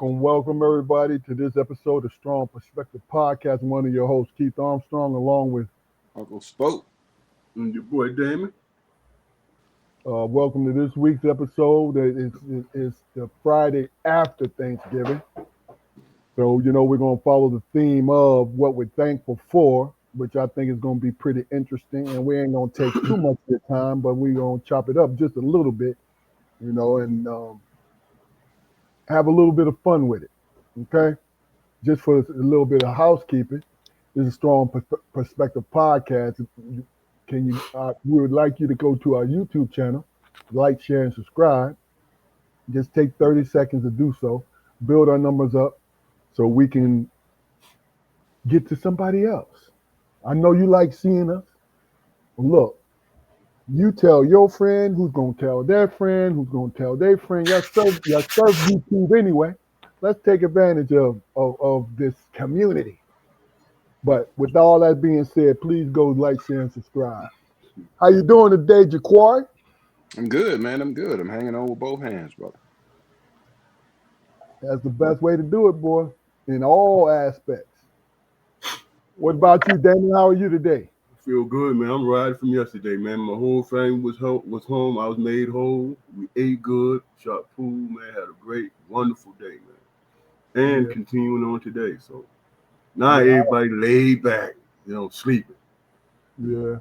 welcome everybody to this episode of Strong Perspective Podcast. I'm one of your hosts, Keith Armstrong, along with Uncle Spoke. And your boy Damon. welcome to this week's episode. It's the Friday after Thanksgiving. So, we're going to follow the theme of what we're thankful for, which I think is going to be pretty interesting. And we ain't going to take too much of your time, but we're going to chop it up just a little bit, and have a little bit of fun with it. Okay? Just for a little bit of housekeeping, this is Strong Perspective Podcast. We would like you to go to our YouTube channel, like, share, and subscribe. Just take 30 seconds to do so. Build our numbers up so we can get to somebody else. I know you like seeing us. Look, you tell your friend who's going to tell their friend who's going to tell their friend. Y'all serve YouTube anyway. Let's take advantage of this community. But with all that being said, please go like, share, and subscribe. How you doing today, Jaquari? I'm good, man. I'm good. I'm hanging on with both hands, brother. That's the best way to do it, boy, in all aspects. What about you, Damon? How are you today? Feel good, man. I'm riding from yesterday, man. My whole family was home. I was made whole. We ate good, shot pool, man. Had a great, wonderful day, man. And continuing on today. So now everybody laid back, sleeping. Yeah.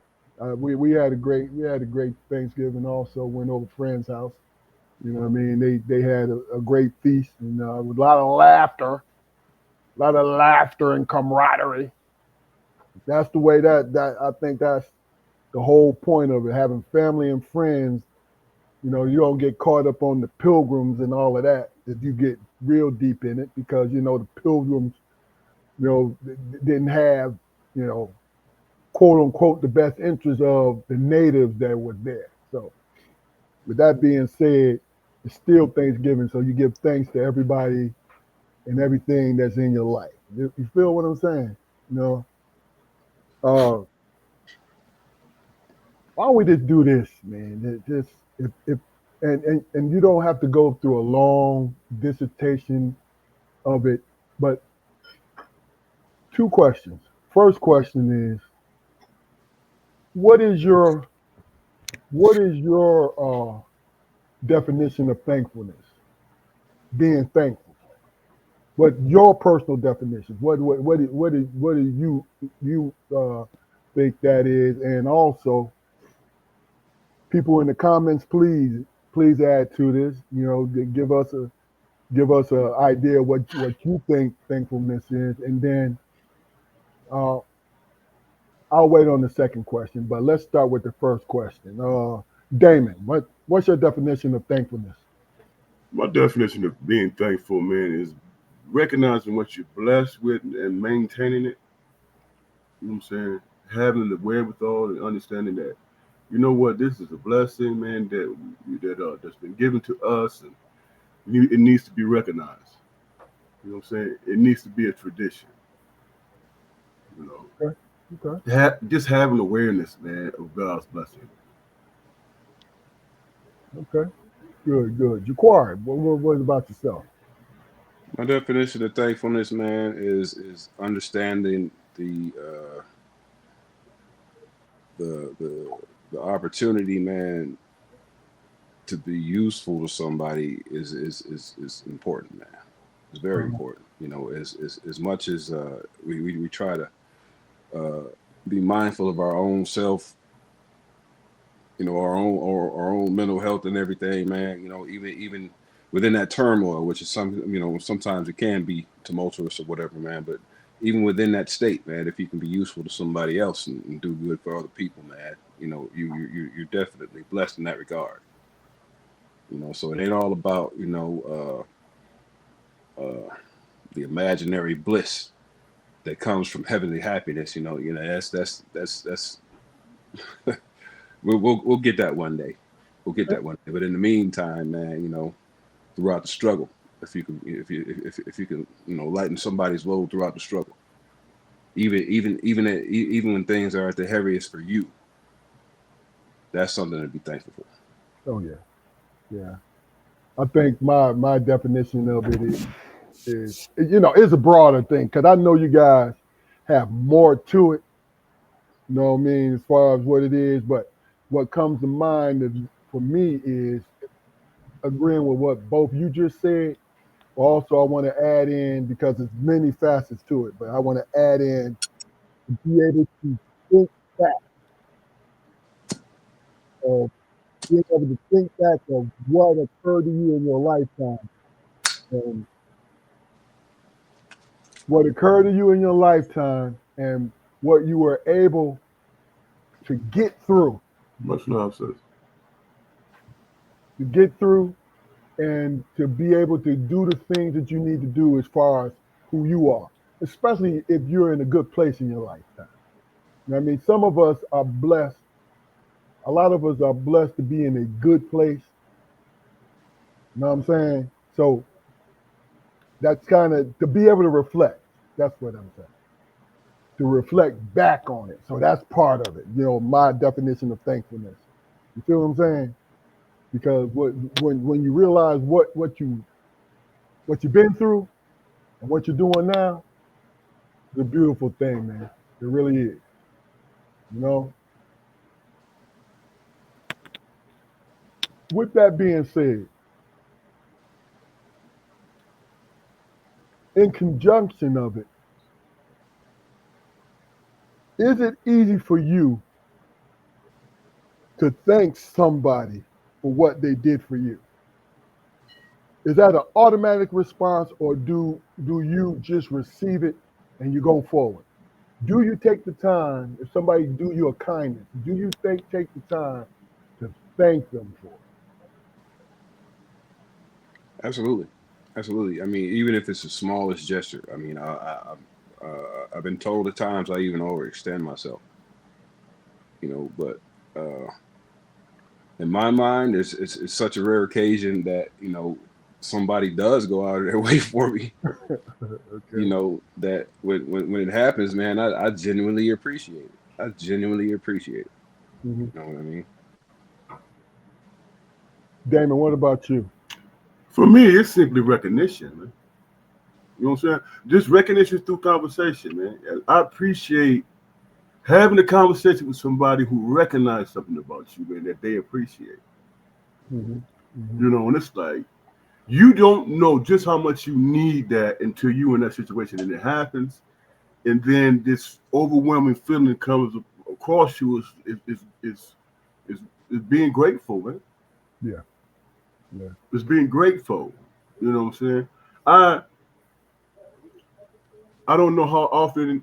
We had a great Thanksgiving. Also went over a friend's house. You know what I mean? They had a great feast and with a lot of laughter and camaraderie. That's the way that I think that's the whole point of it. Having family and friends. You don't get caught up on the pilgrims and all of that. If you get real deep in it, because the pilgrims, didn't have, quote unquote, the best interest of the natives that were there. So, with that being said, it's still Thanksgiving, so you give thanks to everybody and everything that's in your life. You feel what I'm saying? Why don't we just do this, man? And you don't have to go through a long dissertation of it, but two questions. First question is, what is your definition of thankfulness? Being thankful. What your personal definition? What do you think that is? And also, people in the comments, please add to this. Give us an idea what you think thankfulness is, and then I'll wait on the second question. But let's start with the first question. Damon, what's your definition of thankfulness? My definition of being thankful, man, is recognizing what you're blessed with and maintaining it. You know what I'm saying? Having the wherewithal and understanding that, this is a blessing, man, that's been given to us, and it needs to be recognized. You know what I'm saying? It needs to be a tradition. Okay. Just having awareness, man, of God's blessing. Okay. Good. Jaquari, what about yourself? My definition of thankfulness, man, is understanding the opportunity, man, to be useful to somebody is important, man. It's very important. As much as we try to be mindful of our own self, our own mental health and everything, man. Even within that turmoil, which is sometimes it can be tumultuous or whatever, man. But even within that state, man, if you can be useful to somebody else and do good for other people, man, you're definitely blessed in that regard. So it ain't all about the imaginary bliss that comes from heavenly happiness. That's we'll get that one day. We'll get that one day. But in the meantime, man, throughout the struggle, if you can lighten somebody's load throughout the struggle, even when things are at the heaviest for you, that's something to be thankful for. Oh yeah. I think my definition of it is a broader thing, because I know you guys have more to it. You know what I mean, as far as what it is, but what comes to mind for me is agreeing with what both you just said. Also, I want to add in, because there's many facets to it, but I want to add in to be able to think back of being able to think back of what occurred to you in your lifetime, and what occurred to you in your lifetime and what you were able to get through, Much nonsense. to get through and to be able to do the things that you need to do as far as who you are, especially if you're in a good place in your lifetime. You know what I mean? Some of us are blessed. A lot of us are blessed to be in a good place. You know what I'm saying? So that's kind of to be able to reflect. That's what I'm saying. To reflect back on it. So that's part of it. My definition of thankfulness. You feel what I'm saying? Because when you realize what you've been through and what you're doing now, it's a beautiful thing, man. It really is. You know. With that being said, in conjunction of it, is it easy for you to thank somebody for what they did for you? Is that an automatic response, or do you just receive it and you go forward? Do you take the time, if somebody do you a kindness, do you take the time to thank them for it? Absolutely, absolutely. I mean, even if it's the smallest gesture. I mean, I've been told at times I even overextend myself. But in my mind, it's such a rare occasion that somebody does go out of their way for me. Okay. That when it happens, man, I genuinely appreciate it. I genuinely appreciate it. Mm-hmm. You know what I mean? Damon, what about you? For me, it's simply recognition, man. You know what I'm saying? Just recognition through conversation, man. I appreciate having a conversation with somebody who recognizes something about you, man, that they appreciate. Mm-hmm. Mm-hmm. And it's like you don't know just how much you need that until you in that situation and it happens, and then this overwhelming feeling comes across you is being grateful, man. Yeah. Yeah. It's being grateful. You know what I'm saying? I I don't know how often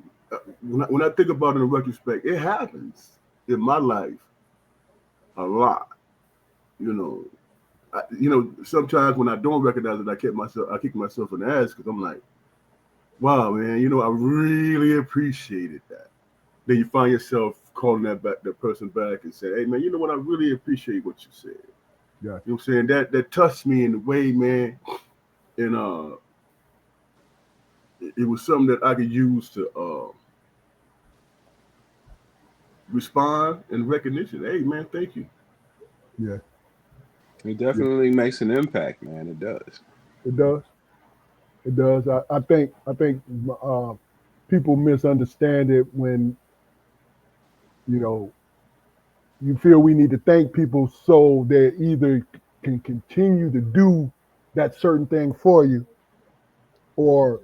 when I think about it in retrospect, it happens in my life a lot. You know, sometimes when I don't recognize it, I kick myself in the ass because I'm like, wow, man, I really appreciated that. Then you find yourself calling that person back and say, hey, man, you know what? I really appreciate what you said. Yeah. You know what I'm saying? That touched me in a way, man, and it was something that I could use to respond in recognition. Hey, man, thank you. Yeah. It Yeah. definitely makes an impact, man. It does. It does. It does. I think people misunderstand it when you know you feel we need to thank people so they either can continue to do that certain thing for you, or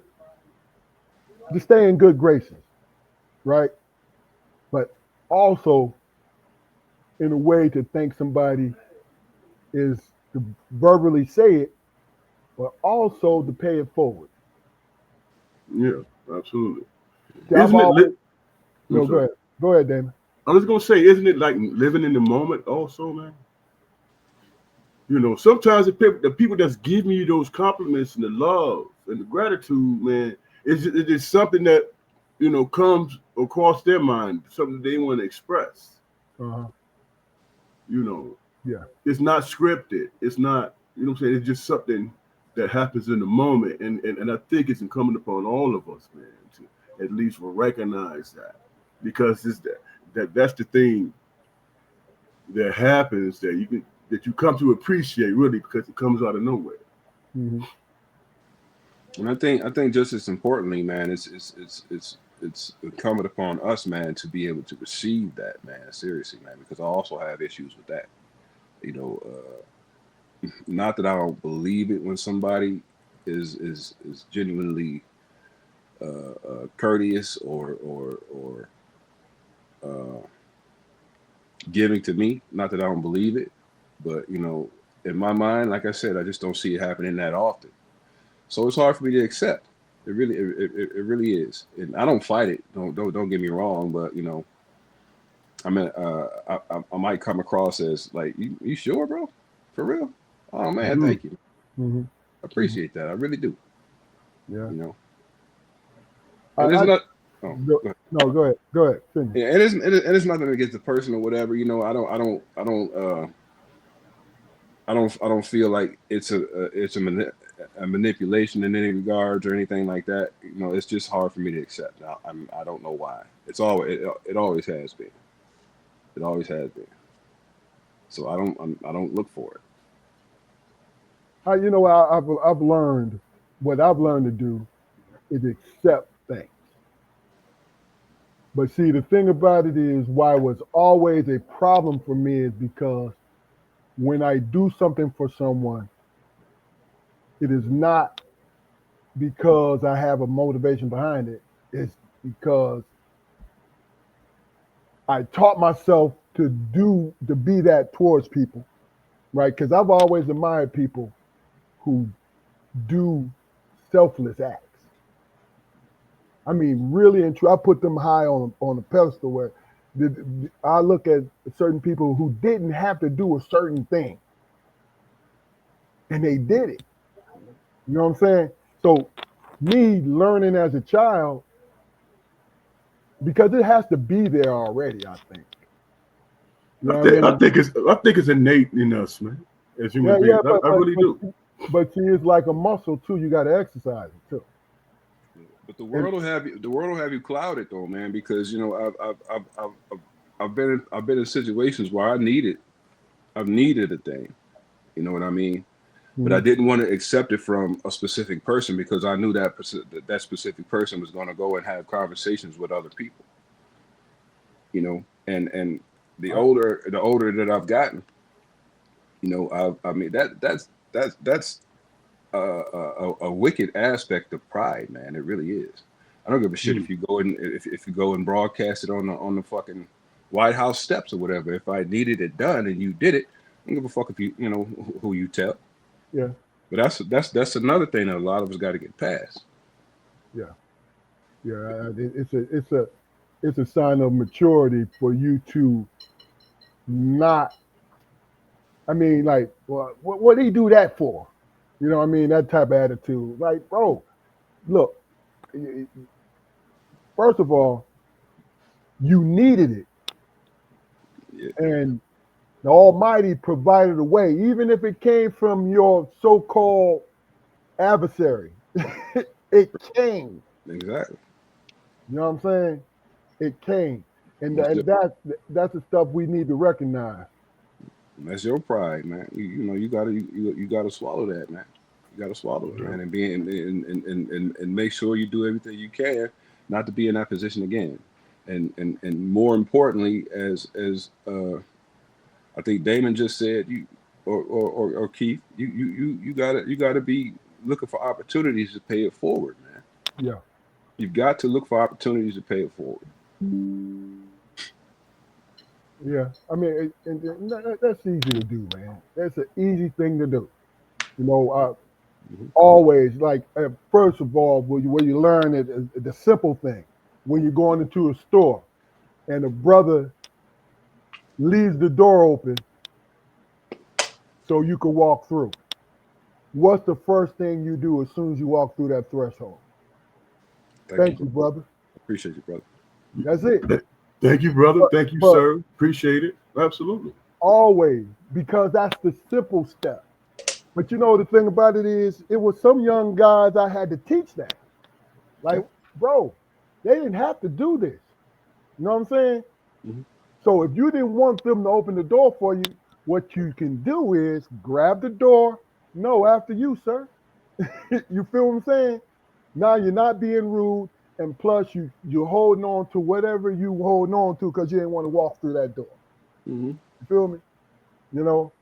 to stay in good graces, right? But also, in a way to thank somebody is to verbally say it, but also to pay it forward. Yeah, absolutely. See, I've Isn't it lit? always I'm no. Go sorry. ahead. Go ahead, Damon. I was gonna say, isn't it like living in the moment also, man? Sometimes the people that's giving you those compliments and the love and the gratitude, man, it's something that comes across their mind, something they want to express. Uh-huh. You know, Yeah. it's not scripted. It's not, what I'm saying. It's just something that happens in the moment, and I think it's incumbent upon all of us, man, to at least recognize that, because it's that's the thing that happens that you come to appreciate really because it comes out of nowhere. Mm-hmm. And I think just as importantly, man, it's incumbent upon us, man, to be able to receive that, man, seriously, man, because I also have issues with that. You know, not that I don't believe it when somebody is genuinely courteous or uh, giving to me. Not that I don't believe it, but you know, in my mind, like I said, I just don't see it happening that often. So it's hard for me to accept. It really is, and I don't fight it. Don't get me wrong, but you know, I mean, I might come across as like, you sure, bro, for real? Oh man, Mhm. thank you. Mhm. I appreciate that. I really do. Yeah. You know, I, and it's I not. Oh, go, go ahead. no, go ahead. Go ahead. Finish. Yeah, and it's nothing against the person or whatever. You know, I don't feel like a manipulation in any regards or anything like that. You know, it's just hard for me to accept. I don't know why. It always has been. It always has been. So I don't look for it. You know, I've learned what I've learned to do is accept things. But see, the thing about it is why it was always a problem for me is because when I do something for someone, it is not because I have a motivation behind it. It's because I taught myself to be that towards people, right? Because I've always admired people who do selfless acts. I mean, really and true. I put them high on a pedestal where I look at certain people who didn't have to do a certain thing, and they did it. You know what I'm saying? So, me learning as a child, because it has to be there already. I think. You know what I mean? I think it's innate in us, man, as human Yeah, yeah. beings. I really do. But see, it's like a muscle too. You got to exercise it too. But And the world will have you clouded though, man, because you know I've been in situations where I've needed a thing. You know what I mean? But I mhm. didn't want to accept it from a specific person because I knew that specific person was going to go and have conversations with other people. You know, and I, the older that I've gotten, you know, I mean that's a wicked aspect of pride, man. It really is. I don't give a shit Hmm. if you go and if you go and broadcast it on the fucking White House steps or whatever. If I needed it done and you did it, I don't give a fuck if you know who you tell. yeah, But that's another thing that a lot of us got to get past. yeah, yeah. It's a sign of maturity for you to not. I mean, like, well, what do you do that for? You know what I mean? That type of attitude. Like, bro, look. First of all, you needed it, Yeah, and the Almighty provided a way, even if it came from your so-called adversary. It came. exactly. You know what I'm saying? It came, That's your, and that's the stuff we need to recognize. that's your pride, man. You know you gotta swallow that, man. You gotta swallow it, Well, man, and be and make sure you do everything you can not to be in that position again. And more importantly, as I think Damon just said, you or Keith, you gotta be looking for opportunities to pay it forward, man. Yeah, You've got to look for opportunities to pay it forward. yeah. I mean, that's easy to do, man. That's an easy thing to do. You know, Hmm. always like first of all, where you learn it, the simple thing when you're going into a store and a brother leaves the door open so you can walk through. What's the first thing you do as soon as you walk through that threshold? Thank you, Thank you, bro. brother. Appreciate you, brother. That's it. thank you, brother. But Thank you, but sir. Appreciate it. Absolutely. always because that's the simple step. But you know the thing about it is, it was some young guys I had to teach that. Yeah. Like, bro, they didn't have to do this. You know what I'm saying? Hmm. So if you didn't want them to open the door for you, what you can do is grab the door. No, after you, sir. You feel what I'm saying? Now you're not being rude, and plus you're holding on to whatever you holding on to because you didn't want to walk through that door. Hmm. You feel me? You know,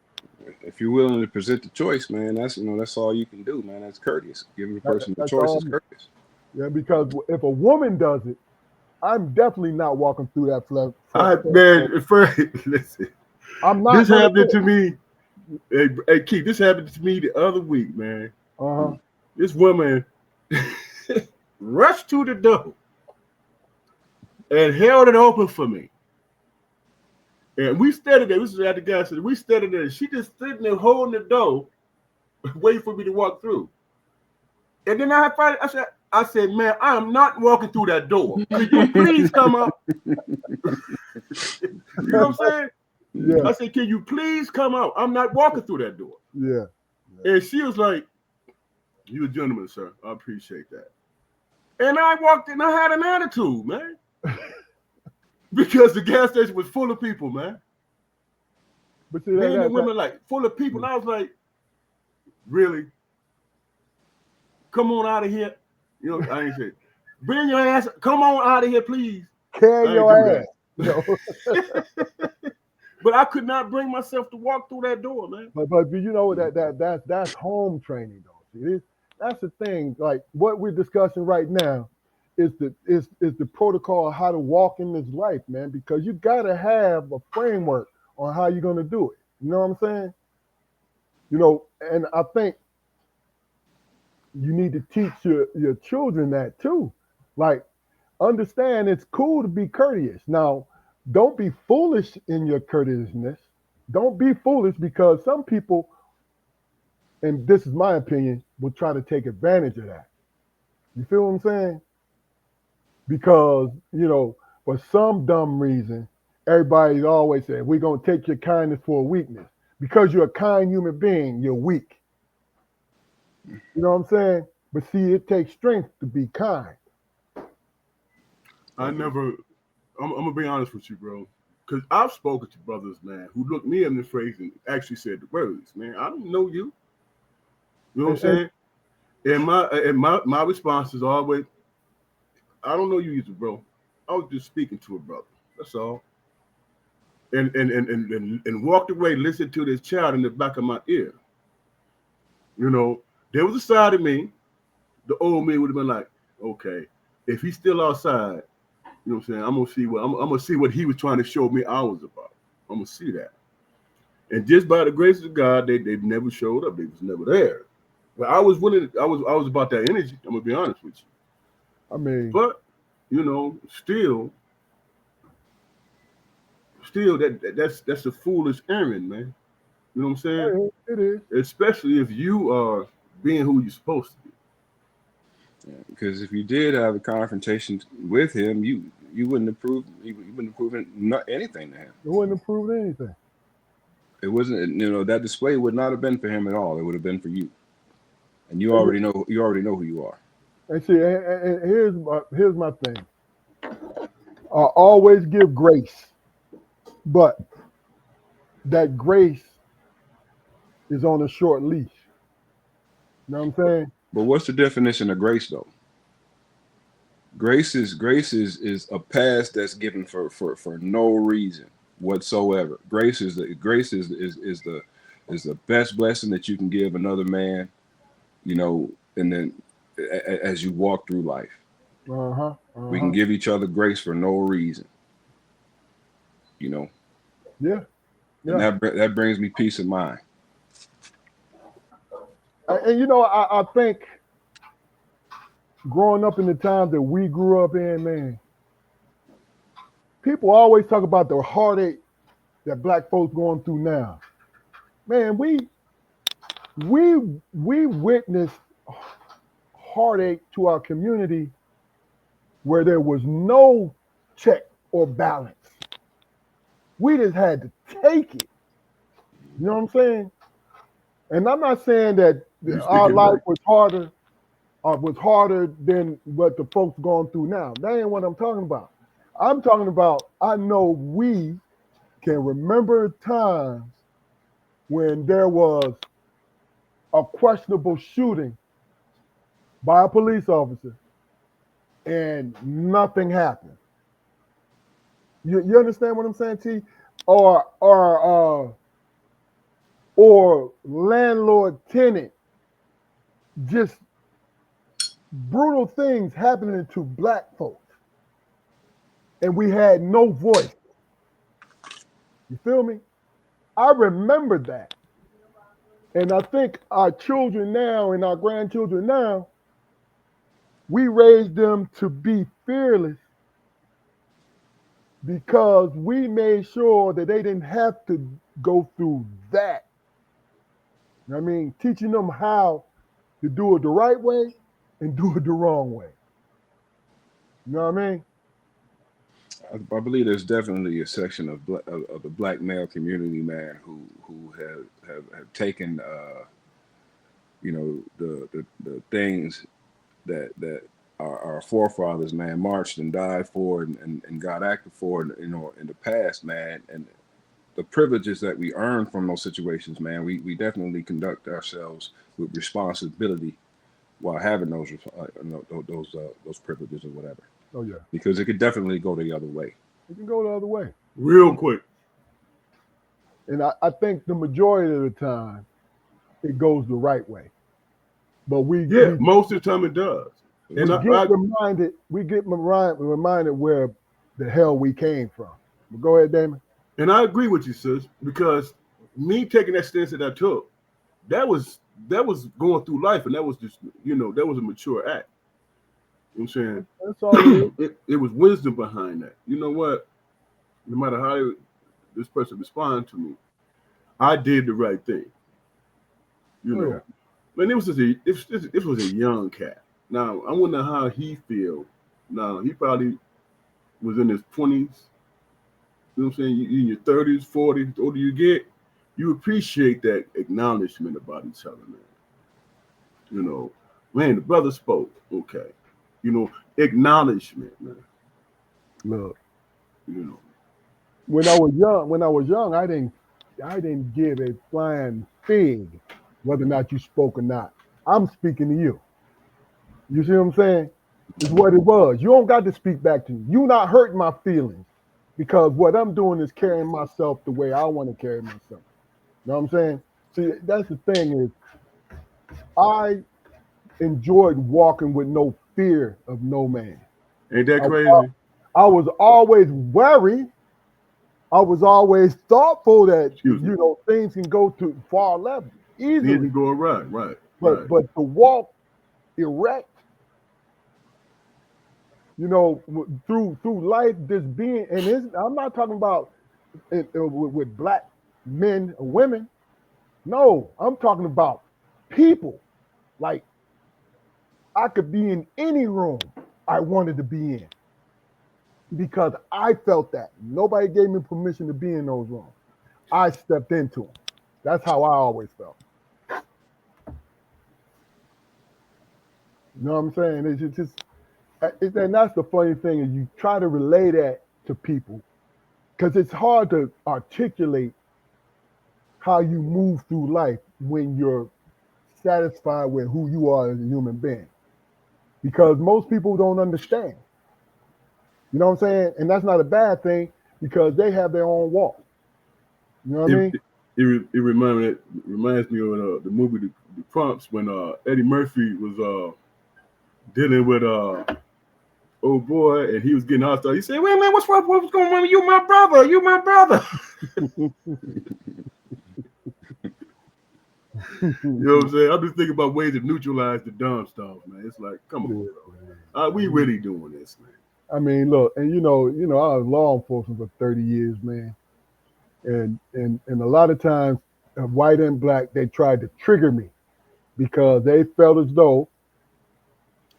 If you're willing to present the choice, man, that's all you can do, man. That's courteous. Giving the person the that's choice all. is courteous. Yeah, because if a woman does it, I'm definitely not walking through that Man, first, listen, I'm not this gonna happened do to it. me. Hey, Keith, this happened to me the other week, man. Uh-huh. This woman rushed to the door and held it open for me. And we stood there. This was at the gas station. We stood there. She just sitting there holding the door, waiting for me to walk through. And then I said, man, I am not walking through that door. Could you please come out? You know what I'm saying? Yeah, I said, can you please come out? I'm not walking through that door. yeah. And she was like, "You a gentleman, sir. I appreciate that." And I walked in, I had an attitude, man. Because the gas station was full of people, man. But see, Men and women, like, full of people. And I was like, really? Come on out of here. You know, I ain't say, bring your ass, come on out of here, please. carry I your ain't ass. You know? But I could not bring myself to walk through that door, man. But you know that's home training though. See, that's the thing. Like what we're discussing right now is the protocol of how to walk in this life, man. Because you gotta have a framework on how you're gonna do it. You know what I'm saying? You know, and I think you need to teach your children that too. Like, understand it's cool to be courteous. Now, don't be foolish in your courteousness. Don't be foolish because some people, and this is my opinion, will try to take advantage of that. You feel what I'm saying? Because, you know, for some dumb reason, everybody's always saying, we're going to take your kindness for a weakness. Because you're a kind human being, you're weak. You know what I'm saying? But see, it takes strength to be kind. I'm going to be honest with you, bro. Because I've spoken to brothers, man, who looked me in the face and actually said the words, man, I don't know you. You know what I'm saying? And my response is always, I don't know you either, bro. I was just speaking to a brother. That's all. And walked away, listened to this child in the back of my ear. You know, there was a side of me, the old me would have been like, okay, if he's still outside, you know what I'm saying, I'm gonna see what he was trying to show me I was about. I'm gonna see that. And just by the grace of God, they never showed up. They was never there. But I was willing. I was about that energy. I'm gonna be honest with you. I mean, But you know, still that's a foolish errand, man. You know what I'm saying? it is. Especially if you are being who you're supposed to be. Because if you did have a confrontation with him, you wouldn't have proved anything to him. It wouldn't have proved anything. It wasn't, that display would not have been for him at all. It would have been for you, and you already know who you are. And see, and here's my thing. I always give grace, but that grace is on a short leash. You know what I'm saying? But what's the definition of grace, though? Grace is a pass that's given for no reason whatsoever. Grace is the best blessing that you can give another man, and then as you walk through life. We can give each other grace for no reason. Yeah. And that brings me peace of mind. And I think growing up in the times that we grew up in, man, people always talk about the heartache that black folks going through now. Man, we witnessed heartache to our community where there was no check or balance. We just had to take it. You know what I'm saying? And I'm not saying that our life was harder than what the folks going through now. That ain't what I'm talking about. I'm talking about, I know we can remember times when there was a questionable shooting by a police officer and nothing happened. You understand what I'm saying, T? Or landlord tenant, just brutal things happening to black folks, and we had no voice. You feel me? I remember that. And I think our children now and our grandchildren now, we raised them to be fearless because we made sure that they didn't have to go through that. I mean, teaching them how to do it the right way and do it the wrong way. You know what I mean? I believe there's definitely a section of the black male community, man, who have taken the things that our forefathers, man, marched and died for and got active for, in the past, man, and the privileges that we earn from those situations, man. We definitely conduct ourselves with responsibility while having those privileges or whatever, Oh yeah, because it could definitely go the other way. it can go the other way. Real quick. And I think the majority of the time it goes the right way. But Yeah, most of the time it does. we get reminded where the hell we came from. But go ahead, Damon. And I agree with you, sis, because me taking that stance that I took, that was going through life, and that was just, that was a mature act. You know what I'm saying? That's all it is. It was wisdom behind that. You know what? No matter how this person responded to me, I did the right thing. You know, Yeah. man, it was a young cat. Now I wonder how he feel. Now he probably was in his 20s. You know what I'm saying? You in your 30s, 40s. The older you get, you appreciate that acknowledgement about each other, man. You know, man, the brother spoke. Okay, acknowledgement, man. Look, You know, when I was young, I didn't give a flying fig whether or not you spoke or not. I'm speaking to you. You see what I'm saying? It's what it was. You don't got to speak back to me. You not hurting my feelings because what I'm doing is carrying myself the way I want to carry myself. You know what I'm saying? See, that's the thing is I enjoyed walking with no fear of no man. ain't that crazy? I was always wary. I was always thoughtful that things can go to far left easily. Things go right. But to walk erect, through life, just being, and I'm not talking about with black men or women. No, I'm talking about people. Like I could be in any room I wanted to be in because I felt that. Nobody gave me permission to be in those rooms. I stepped into them. That's how I always felt. You know what I'm saying? It's just and that's the funny thing is you try to relay that to people because it's hard to articulate how you move through life when you're satisfied with who you are as a human being. Because most people don't understand. You know what I'm saying? And that's not a bad thing because they have their own walk. You know what I mean? It reminds me of the movie The Prompts when Eddie Murphy was dealing with old boy and he was getting hostile. He said, "Wait, man, what's going on? You my brother. You my brother." You know what I'm saying? I'm just thinking about ways to neutralize the dumb stuff, man. It's like, come on, bro. We really doing this, man. I mean, look, and I was law enforcement for 30 years, man. And a lot of times, white and black, they tried to trigger me because they felt as though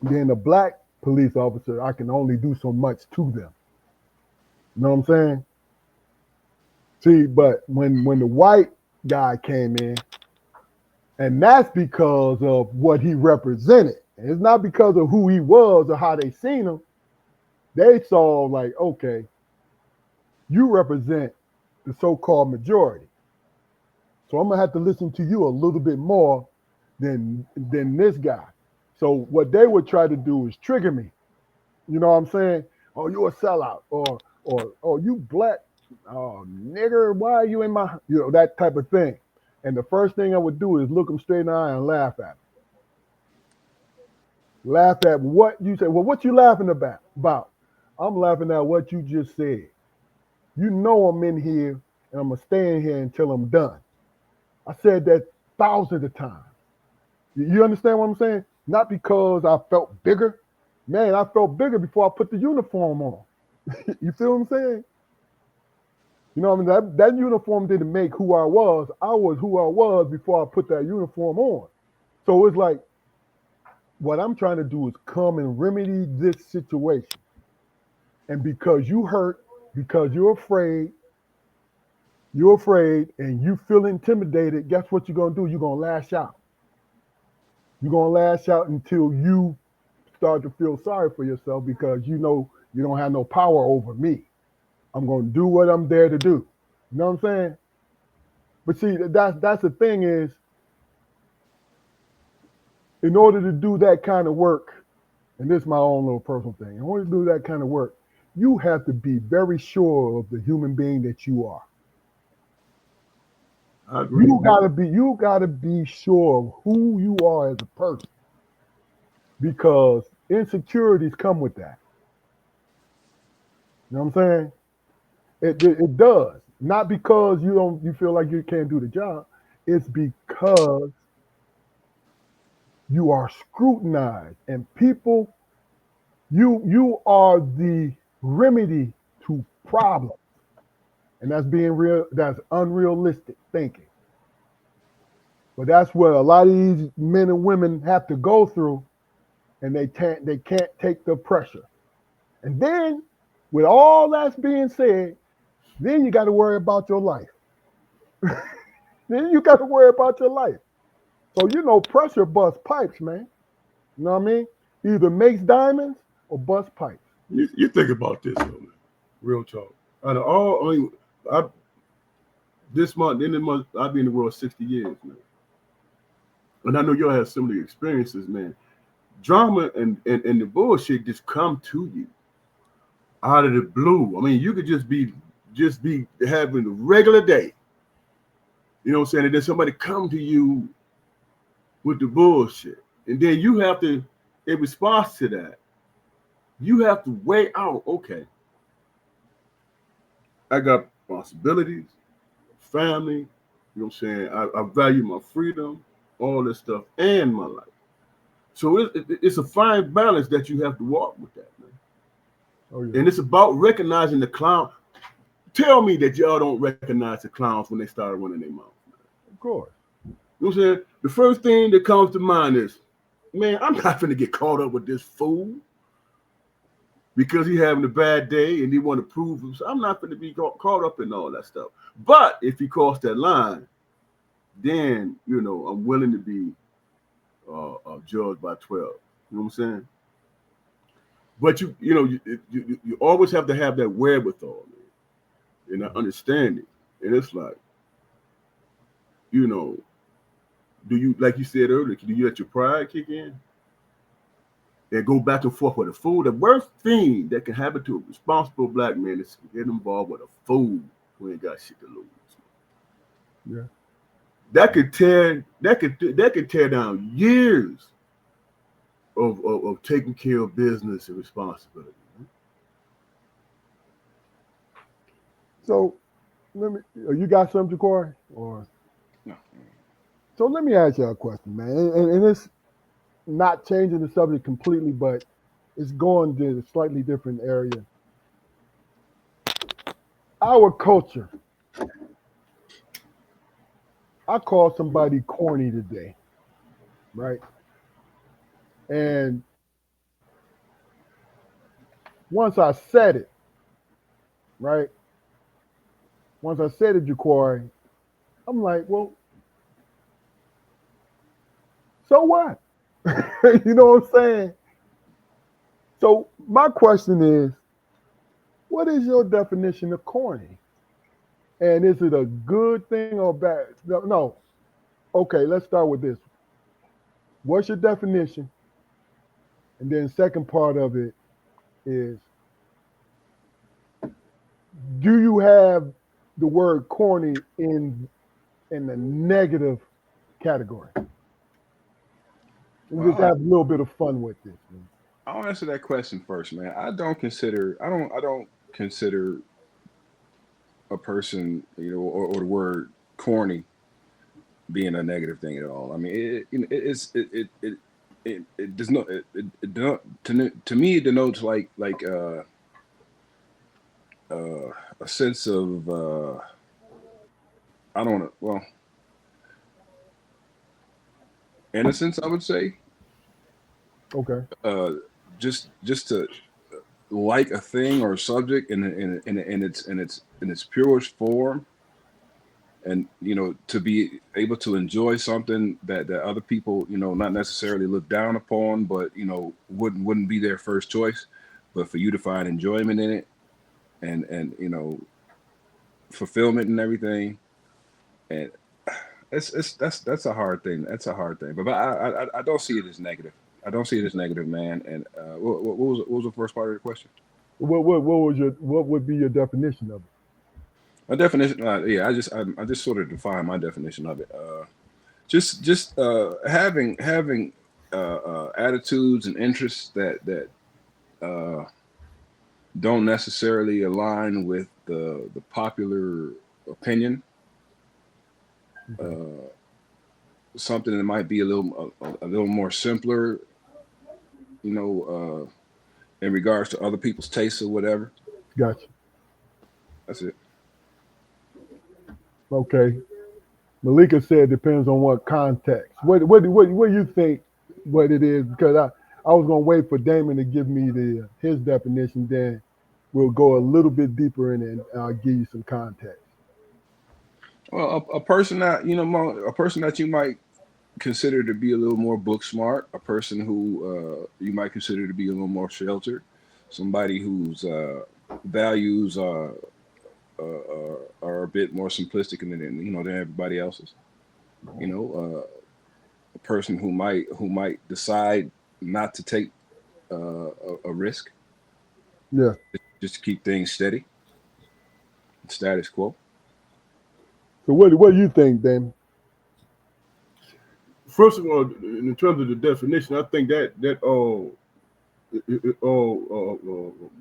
being a black police officer, I can only do so much to them. You know what I'm saying? See, but when the white guy came in, and that's because of what he represented. It's not because of who he was or how they seen him. They saw like, okay, you represent the so-called majority. So I'm gonna have to listen to you a little bit more than this guy. So what they would try to do is trigger me. You know what I'm saying? Oh, you a sellout, or oh, you black, oh nigger, why are you in my, that type of thing. And the first thing I would do is look them straight in the eye and laugh at them. Laugh at what you say. Well, what you laughing about? I'm laughing at what you just said. You know I'm in here and I'm gonna stay in here until I'm done. I said that thousands of times. You understand what I'm saying? Not because I felt bigger. Man, I felt bigger before I put the uniform on. You feel what I'm saying? You know what I mean? That uniform didn't make who I was. I was who I was before I put that uniform on. So it's like, what I'm trying to do is come and remedy this situation. And because you hurt, because you're afraid, and you feel intimidated, guess what you're going to do? You're going to lash out. You're going to lash out until you start to feel sorry for yourself because you know you don't have no power over me. I'm going to do what I'm there to do. You know what I'm saying? But see, that's the thing is, in order to do that kind of work, and this is my own little personal thing, in order to do that kind of work, you have to be very sure of the human being that you are. I agree. You gotta be sure of who you are as a person, because insecurities come with that. You know what I'm saying? It does. Not because you feel like you can't do the job. It's because you are scrutinized, and people, you are the remedy to problems, and that's being real. That's unrealistic thinking. But that's what a lot of these men and women have to go through, and they can't take the pressure. And then, with all that's being said, then you got to worry about your life. Then you got to worry about your life. So pressure busts pipes, man. You know what I mean? Either makes diamonds or busts pipes. You think about this, though, man. Real talk. Out of all, this month, in the month, I've been in the world 60 years, man. And I know y'all have similar experiences, man. Drama and the bullshit just come to you out of the blue. I mean, you could just be having a regular day. You know what I'm saying? And then somebody come to you with the bullshit. And then you have to, in response to that, you have to weigh out, okay, I got responsibilities, family, you know what I'm saying? I value my freedom, all this stuff, and my life. So it's a fine balance that you have to walk with that, man. Oh, yeah. And it's about recognizing the clown. Tell me that y'all don't recognize the clowns when they start running their mouth. Of course. You know what I'm saying? The first thing that comes to mind is, man, I'm not going to get caught up with this fool because he's having a bad day and he want to prove himself. I'm not going to be caught up in all that stuff. But if he crossed that line, then, I'm willing to be judged by 12. You know what I'm saying? But you always have to have that wherewithal, man, and that understanding. And it's like, do you, like you said earlier, do you let your pride kick in and go back and forth with a fool? The worst thing that can happen to a responsible black man is to get involved with a fool who ain't got shit to lose. Yeah. That could tear down years of taking care of business and responsibility. So you got something, Corey? Or No. so let me ask you a question, man. And it's not changing the subject completely, but it's going to a slightly different area. Our culture. I called somebody corny today, right? And once I said it, right? Once I said it, Jaquari, I'm like, well, so what? You know what I'm saying? So my question is, what is your definition of corny? And is it a good thing or bad? No. Okay, let's start with this. What's your definition? And then second part of it is, do you have the word corny in the negative category? And just Well, have a little bit of fun with this, man. I'll answer that question first, man. I don't consider a person, or the word corny being a negative thing at all. I mean, it does not to me it denotes a sense of I don't know, well, innocence, I would say. Okay. uh just to like a thing or a subject in its purest form, and to be able to enjoy something that other people, not necessarily look down upon, but wouldn't be their first choice, but for you to find enjoyment in it, and fulfillment and everything. And that's a hard thing. That's a hard thing. But I don't see it as negative. I don't see it as negative, man. And what was the first part of the question? What would be your definition of My definition, yeah, I just sort of define my definition of it. Just having attitudes and interests that uh, don't necessarily align with the popular opinion. it? Okay. Uh, Something that might be a little more simpler, in regards to other people's tastes or whatever. Gotcha. That's it. Okay. Malika said depends on what context. What do you think what it is? Because I was gonna wait for Damon to give me his definition, then we'll go a little bit deeper in it and I'll give you some context. Well, a person that a person that you might consider to be a little more book smart, a person who you might consider to be a little more sheltered, somebody whose values are a bit more simplistic than everybody else's. A person who might decide not to take a risk, Yeah. just to keep things steady, status quo. So what do you think, Damon? First of all, in terms of the definition, I think that all it all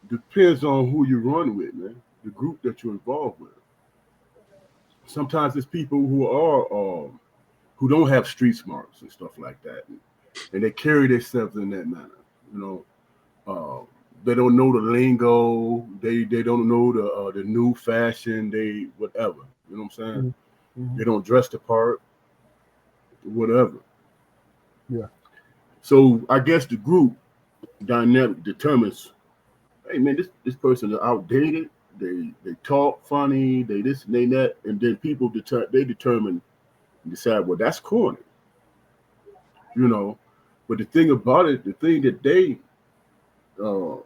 depends on who you run with, man. The group that you're involved with. Sometimes it's people who are who don't have street smarts and stuff like that, and they carry themselves in that manner. You know, they don't know the lingo. They don't know the new fashion. They whatever. You know what I'm saying? Mm-hmm. They don't dress the part. Whatever. Yeah. So I guess the group dynamic determines. Hey man, this person is outdated. They talk funny. They this and they that, and then people determine and decide. Well, that's corny. You know. But the thing about it, the thing that they uh,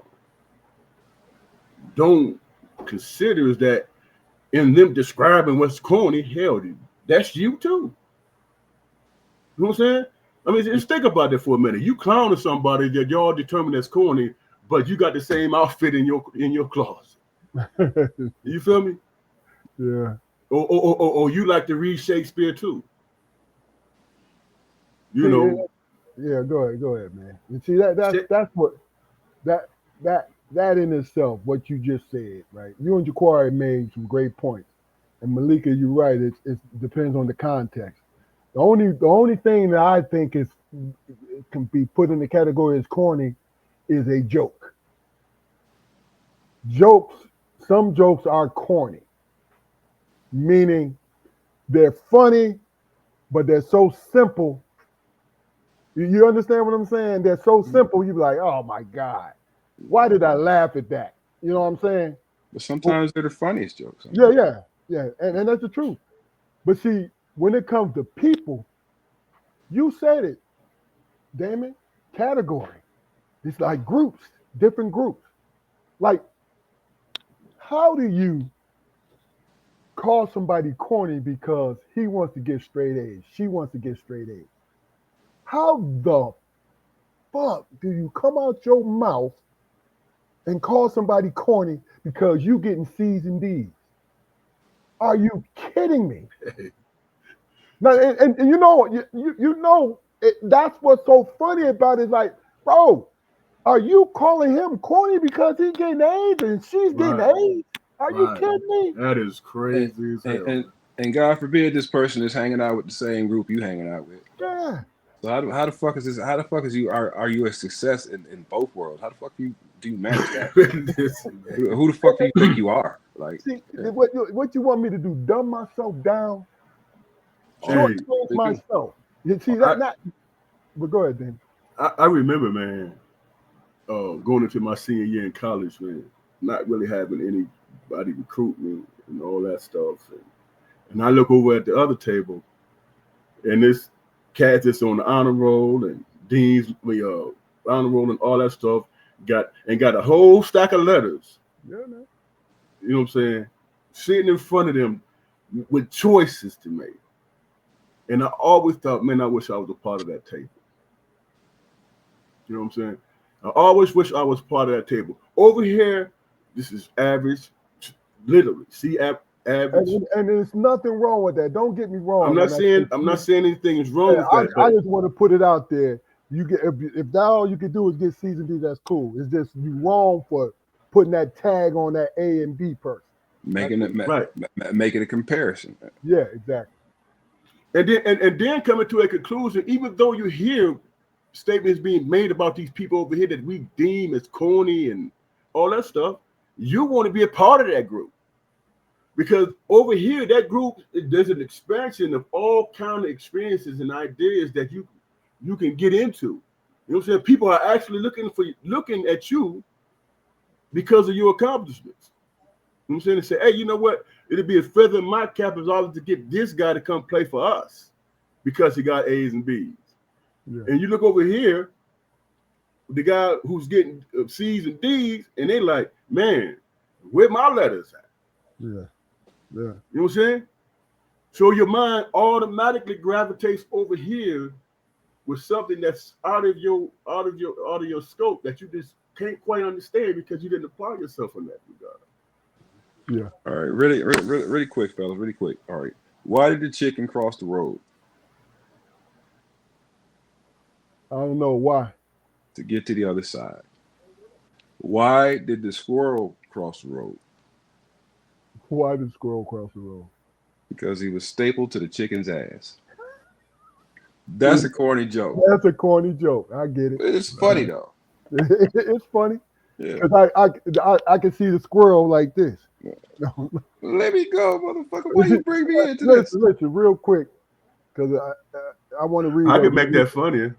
don't consider is that in them describing what's corny, hell, that's you too. You know what I'm saying? I mean, just think about that for a minute. You clowning somebody that y'all determine as corny, but you got the same outfit in your closet. You feel me? Yeah. Or you like to read Shakespeare too. You See, know, yeah, go ahead, man. You see that's what that that in itself, what you just said, right? You and Jaquari made some great points. And Malika, you're right, it depends on the context. The only thing that I think is it can be put in the category as corny is a joke. Jokes, some jokes are corny, meaning they're funny, but they're so simple. You understand what I'm saying? They're so simple, you be like, oh my God, why did I laugh at that? You know what I'm saying? But Well, sometimes they're the funniest jokes. I yeah, mean, yeah. And that's the truth. But see, when it comes to people, you said it, Damon, category. It's like groups, different groups. Like, how do you call somebody corny because he wants to get straight A's, she wants to get straight A's? How the fuck do you come out your mouth and call somebody corny because you getting C's and D's? Are you kidding me? Now, and you know, that's what's so funny about it. Like, bro, are you calling him corny because he's getting A's and she's getting Right. A's? Are you Right. kidding me? That is crazy as hell. And God forbid this person is hanging out with the same group you hanging out with. Yeah. So how the fuck is this? How the fuck is you are you a success in both worlds? How the fuck do you manage that? Who the fuck do you think you are? Like, See, what you want me to do? Dumb myself down? Hey, Shortchange myself. You see that? But go ahead, Dan. I remember, man, going into my senior year in college, man, not really having anybody recruit me and all that stuff. And I look over at the other table, and this cat that's on the honor roll and dean's honor roll and all that stuff got a whole stack of letters. Yeah, man. You know what I'm saying? Sitting in front of them with choices to make. And I always thought, man, I wish I was a part of that table. You know what I'm saying? I always wish I was part of that table. Over here, this is average, literally. See, average. And there's nothing wrong with that. Don't get me wrong. I'm not saying anything is wrong with that. I just want to put it out there. You get if that all you can do is get C's and D's, that's cool. It's just you wrong for putting that tag on that A and B person. making a comparison. Yeah, exactly. And then coming to a conclusion, even though you hear statements being made about these people over here that we deem as corny and all that stuff, you want to be a part of that group. Because over here, that group, there's an expansion of all kind of experiences and ideas that you can get into. You know what I'm saying? People are actually looking at you because of your accomplishments. You know what I'm saying? They say, hey, you know what? It'd be a feather in my cap as always to get this guy to come play for us because he got A's and B's. Yeah. And you look over here, the guy who's getting C's and D's, and they're like, man, where my letters at? Yeah. Yeah. You know what I'm saying? So your mind automatically gravitates over here with something that's out of your scope that you just can't quite understand because you didn't apply yourself in that regard. Yeah. All right, really quick, fellas, really quick. All right, why did the chicken cross the road? I don't know why. To get to the other side. Why did the squirrel cross the road? Why did the squirrel cross the road? Because he was stapled to the chicken's ass. That's a corny joke. That's a corny joke. I get it. It's funny though. It's funny. Yeah. Because I can see the squirrel like this. Let me go, motherfucker. Why you bring me into this? Listen, real quick, because I want to read. I can make that funnier.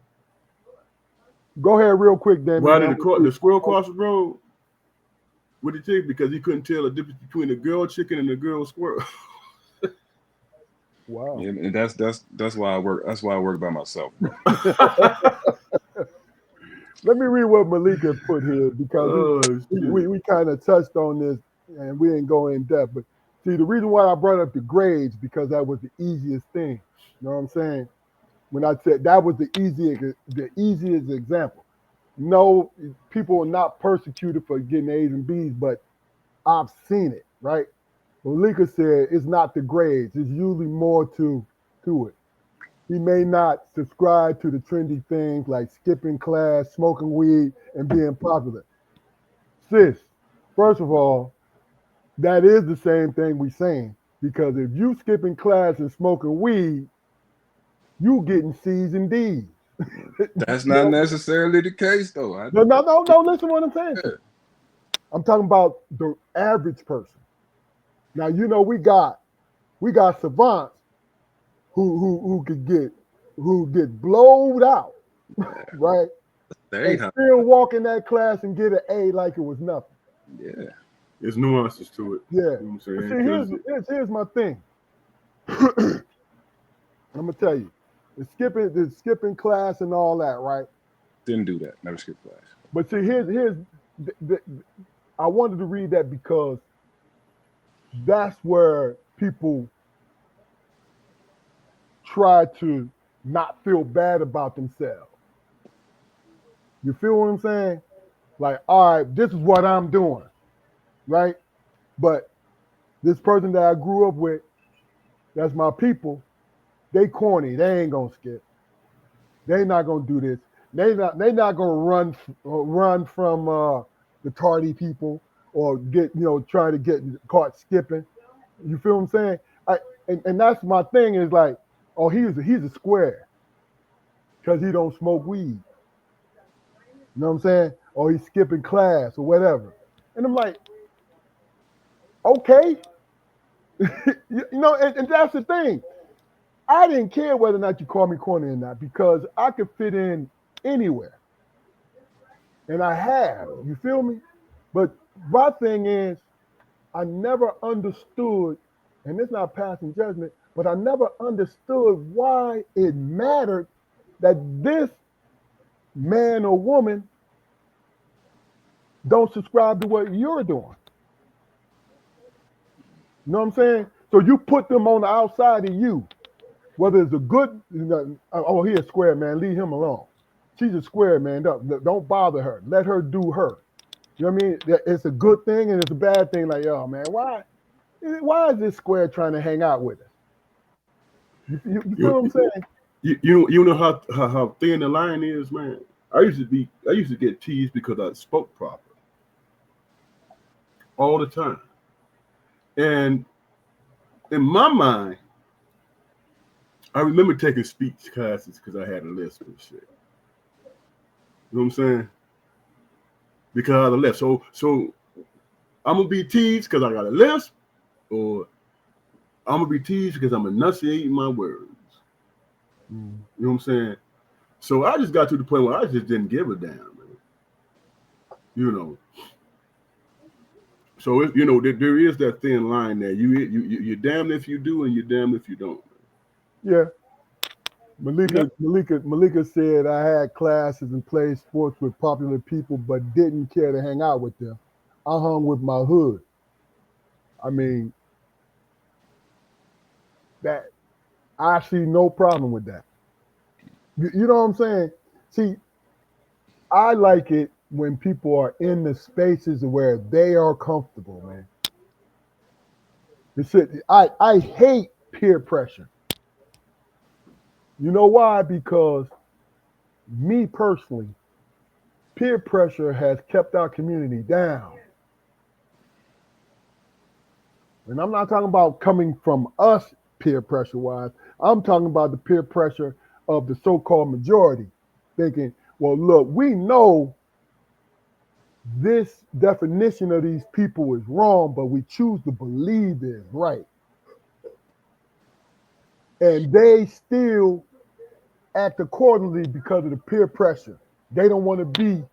Go ahead, real quick, Dan. Why did the squirrel cross the road? What did you think? Because he couldn't tell the difference between a girl chicken and a girl squirrel. Wow. Yeah, and that's why I work. That's why I work by myself. Let me read what Malika put here because we kind of touched on this and we didn't go in depth. But see, the reason why I brought up the grades because that was the easiest thing. You know what I'm saying? When I said that was the easiest example. No, people are not persecuted for getting A's and B's, but I've seen it, right? Malika said it's not the grades. It's usually more to it. He may not subscribe to the trendy things like skipping class, smoking weed, and being popular. Sis, first of all, that is the same thing we're saying. Because if you skipping class and smoking weed, you getting C's and D's. That's not necessarily the case, though. No. Listen to what I'm saying. Yeah. I'm talking about the average person. Now you know we got savants who get blowed out, right? And still walk in that class and get an A like it was nothing. Yeah, there's nuances to it. Yeah. You know what I'm saying? See, here's my thing. I'm gonna tell you. The skipping class and all that, right? Didn't do that. Never skipped class. But see, I wanted to read that because that's where people try to not feel bad about themselves. You feel what I'm saying? Like, all right, this is what I'm doing, right? But this person that I grew up with, that's my people, they corny. They ain't gonna skip. They not gonna do this. They not gonna run from the tardy people or get try to get caught skipping. You feel what I'm saying? And that's my thing is like, oh, he's a square because he don't smoke weed. You know what I'm saying? Or he's skipping class or whatever. And I'm like, okay, and that's the thing. I didn't care whether or not you call me corny or not because I could fit in anywhere. And I have, you feel me? But my thing is, I never understood, and it's not passing judgment, but I never understood why it mattered that this man or woman don't subscribe to what you're doing. You know what I'm saying? So you put them on the outside of you, whether it's a good, oh, he a square, man, leave him alone. She's a square, man, don't bother her. Let her do her. You know what I mean? It's a good thing and it's a bad thing. Like, oh, man, why is this square trying to hang out with us? You feel what I'm saying? You know how thin the line is, man. I used to get teased because I spoke proper all the time. And in my mind, I remember taking speech classes because I had a lisp and shit. You know what I'm saying? Because I had a lisp. So I'm gonna be teased because I got a lisp, or I'm gonna be teased because I'm enunciating my words. You know what I'm saying? So I just got to the point where I just didn't give a damn, man. You know. So there is that thin line there. You're damned if you do, and you're damned if you don't. Yeah. Malika said I had classes and played sports with popular people, but didn't care to hang out with them. I hung with my hood. I mean, that I see no problem with that. You know what I'm saying? See, I like it when people are in the spaces where they are comfortable, man. I hate peer pressure. You know why? Because me personally, peer pressure has kept our community down. And I'm not talking about coming from us peer pressure wise. I'm talking about the peer pressure of the so-called majority thinking, well, look, we know this definition of these people is wrong, but we choose to believe it's right. And they still act accordingly because of the peer pressure. They don't want to be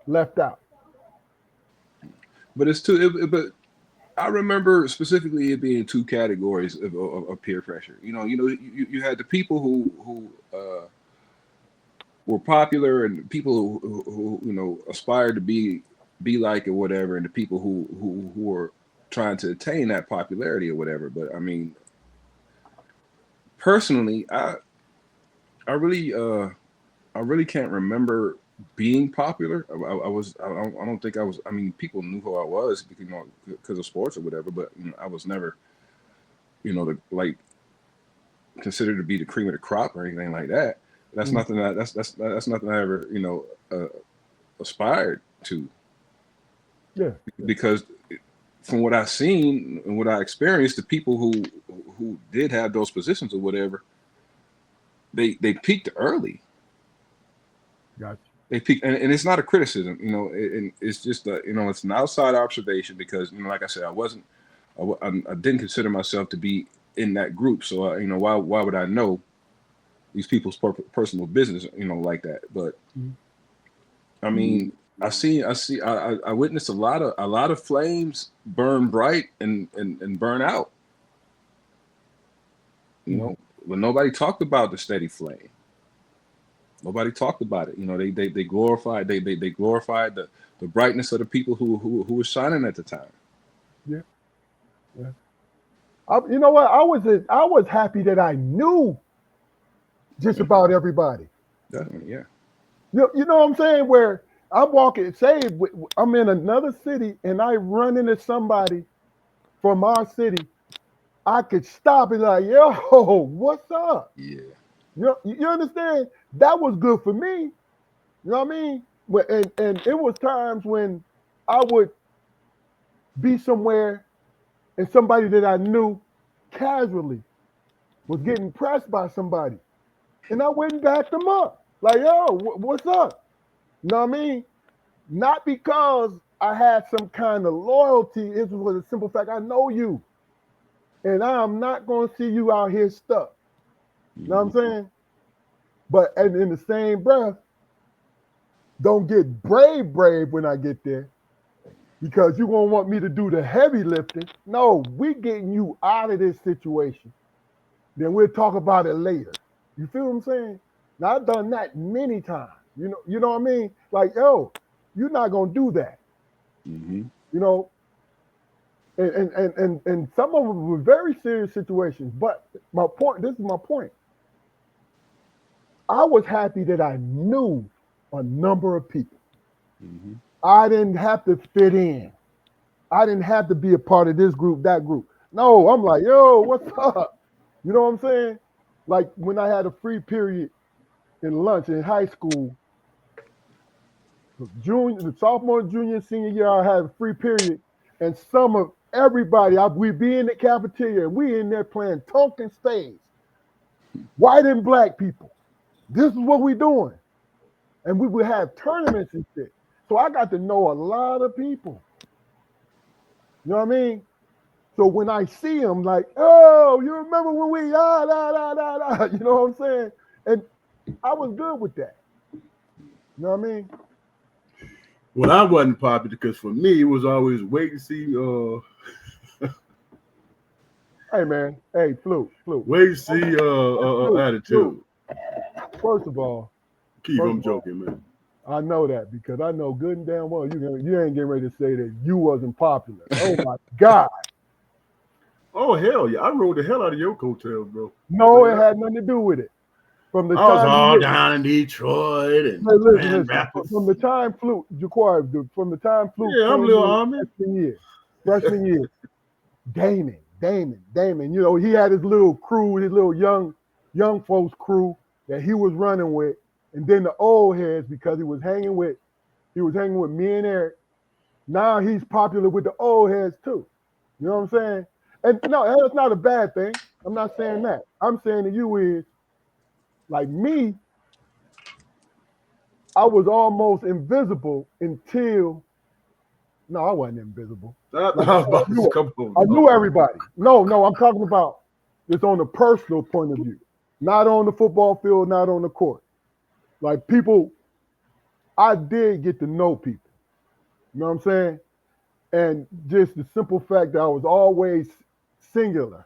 left out. But it's too. But I remember specifically it being two categories of peer pressure. You had the people who were popular and people who aspired to be like or whatever, and the people who were trying to attain that popularity or whatever. But I mean, personally, I really can't remember being popular. I don't think I was. I mean, people knew who I was because of sports or whatever. But I was never like considered to be the cream of the crop or anything like that. That's nothing that's nothing I ever aspired to. Yeah. Because from what I've seen and what I experienced, the people who did have those positions or whatever, they peaked early. Gotcha. They peaked, and it's not a criticism, and it's just it's an outside observation because like I said, I didn't consider myself to be in that group, so why would I know these people's personal business like that? But I mean, I witnessed a lot of flames burn bright and burn out. When nobody talked about the steady flame. Nobody talked about it. They glorified they glorified the brightness of the people who were shining at the time. Yeah. Yeah. You know what? I was happy that I knew just about everybody. Definitely, yeah. You know what I'm saying? Where I'm walking, say I'm in another city and I run into somebody from our city, I could stop and like, yo, what's up? Yeah. You understand? That was good for me. You know what I mean? And it was times when I would be somewhere and somebody that I knew casually was getting pressed by somebody. And I went and backed them up. Like, yo, what's up? You know what I mean? Not because I had some kind of loyalty. It was a simple fact. I know you. And I'm not going to see you out here stuck. You know what I'm saying? But and in the same breath, don't get brave when I get there because you're going to want me to do the heavy lifting. No, we getting you out of this situation. Then we'll talk about it later. You feel what I'm saying? Now, I've done that many times. You know what I mean? Like, yo, you're not going to do that. Mm-hmm. You know, and some of them were very serious situations. But my point, this is my point. I was happy that I knew a number of people. Mm-hmm. I didn't have to fit in. I didn't have to be a part of this group, that group. No, I'm like, yo, what's up? You know what I'm saying? Like when I had a free period in lunch in high school, the sophomore, junior, senior year, I had a free period, and some of everybody, we'd be in the cafeteria, and we in there playing Tonkin Spades, white and black people. This is what we doing, and we would have tournaments and shit. So I got to know a lot of people. You know what I mean? So when I see them, like, oh, you remember when we you know what I'm saying? And I was good with that. You know what I mean? Well, I wasn't popular because for me, it was always wait and see. Hey man, hey, Fluke. Wait and see. Attitude. Fluke. First of all, Keith, I'm joking, man. I know that because I know good and damn well you ain't getting ready to say that you wasn't popular. Oh my God. Oh hell yeah! I rode the hell out of your coattails, bro. No, it had nothing to do with it. From the I was time all down in Detroit and listen, Rapids. from the time Fluke, Jaquari, from the time Fluke, yeah, I'm little Army. Freshman year, Damon. You know, he had his little crew, his little young folks crew that he was running with, and then the old heads because he was hanging with me and Eric. Now he's popular with the old heads too. You know what I'm saying? And no, that's not a bad thing. I'm not saying that. I'm saying to you is like me. I was almost invisible until. No, I wasn't invisible. I knew everybody. No, I'm talking about it's on a personal point of view, not on the football field, not on the court. Like people, I did get to know people. You know what I'm saying? And just the simple fact that I was always singular,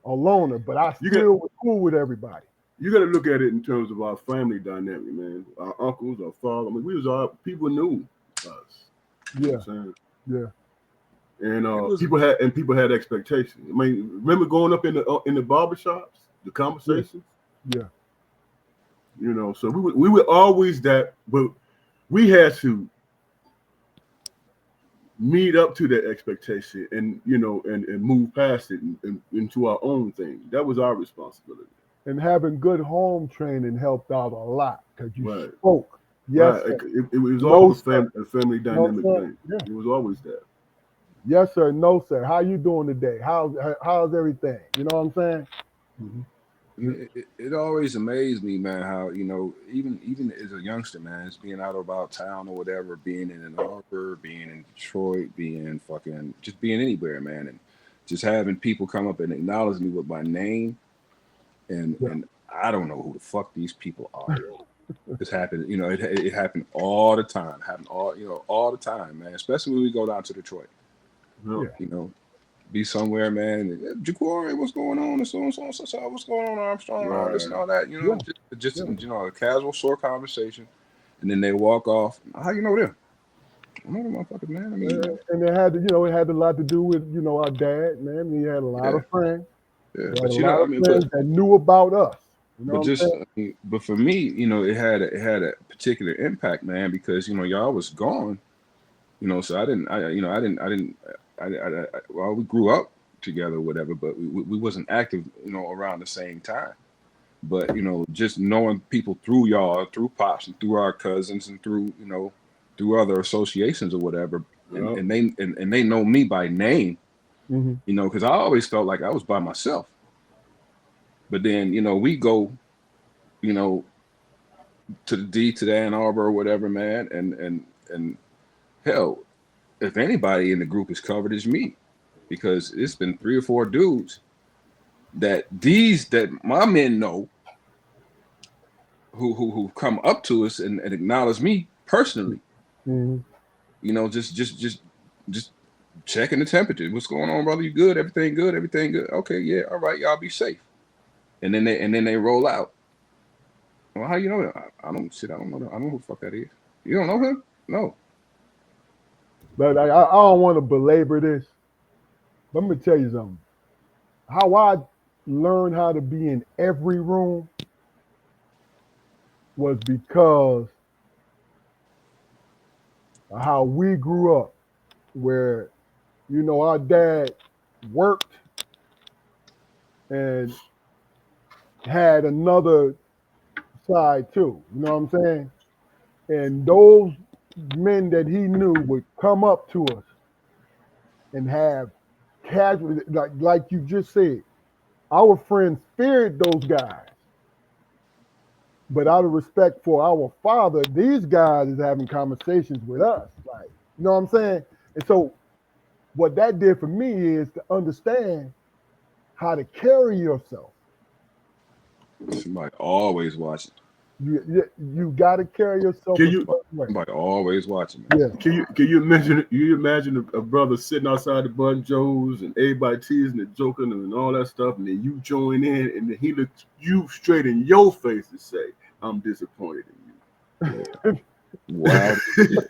a loner, but I still was cool with everybody. You got to look at it in terms of our family dynamic, man. Our uncles, our father. I mean, we was all people knew us. You know what I'm saying? Yeah. And people had expectations. I mean, remember going up in the barbershops, the conversations. Yeah. You know, so we were always that, but we had to meet up to that expectation and and move past it and into our own thing. That was our responsibility. And having good home training helped out a lot because you spoke. Yes, right. It was always a family dynamic thing. Yeah. It was always that. Yes, sir. No, sir. How you doing today? How's everything? You know what I'm saying? Mm-hmm. It always amazed me, man, how, even as a youngster, man, it's being out about town or whatever, being in Ann Arbor, being in Detroit, just being anywhere, man, and just having people come up and acknowledge me with my name, and I don't know who the fuck these people are. This happened, it happened all the time, all the time, man, especially when we go down to Detroit. Yeah. Be somewhere, man. Jaquari, what's going on? And so what's going on, Armstrong? All this and all that. Just a casual, short conversation, and then they walk off. How you know them? I know the motherfuckers, man. I mean, and it had a lot to do with our dad, man. He had a lot of friends. Yeah, but friends that knew about us. You know But what I'm just, saying? I mean, but for me, it had a particular impact, man, because y'all was gone, so well, we grew up together, whatever, but we wasn't active, around the same time. But just knowing people through y'all, through pops, and through our cousins, and through other associations or whatever, and Well, and they know me by name, Mm-hmm. because I always felt like I was by myself. But then we go, you know, to the D to the Ann Arbor or whatever, man, and hell, if anybody in the group is covered, it's me, because it's been 3 or 4 dudes that my men know who come up to us and acknowledge me personally. Mm-hmm. Just checking the temperature. What's going on, brother? You good? Everything good? Everything good? Okay, yeah, all right, y'all be safe. And then they roll out. Well, how you know that? I don't shit. I don't know. I don't know who the fuck that is. You don't know him? No. But I don't want to belabor this. But let me tell you something. How I learned how to be in every room was because of how we grew up, where our dad worked and had another side too. You know what I'm saying? And those men that he knew would come up to us and have casual, like you just said. Our friends feared those guys, but out of respect for our father, these guys is having conversations with us. Like, you know what I'm saying? And so, what that did for me is to understand how to carry yourself. Somebody always watching. You got to carry yourself can a you certain way. Somebody always watching, man. Yeah, can you imagine a brother sitting outside the Bun Joe's and everybody teasing and joking and all that stuff, and then you join in, and then he looks you straight in your face and say, "I'm disappointed Yeah. Wild as shit.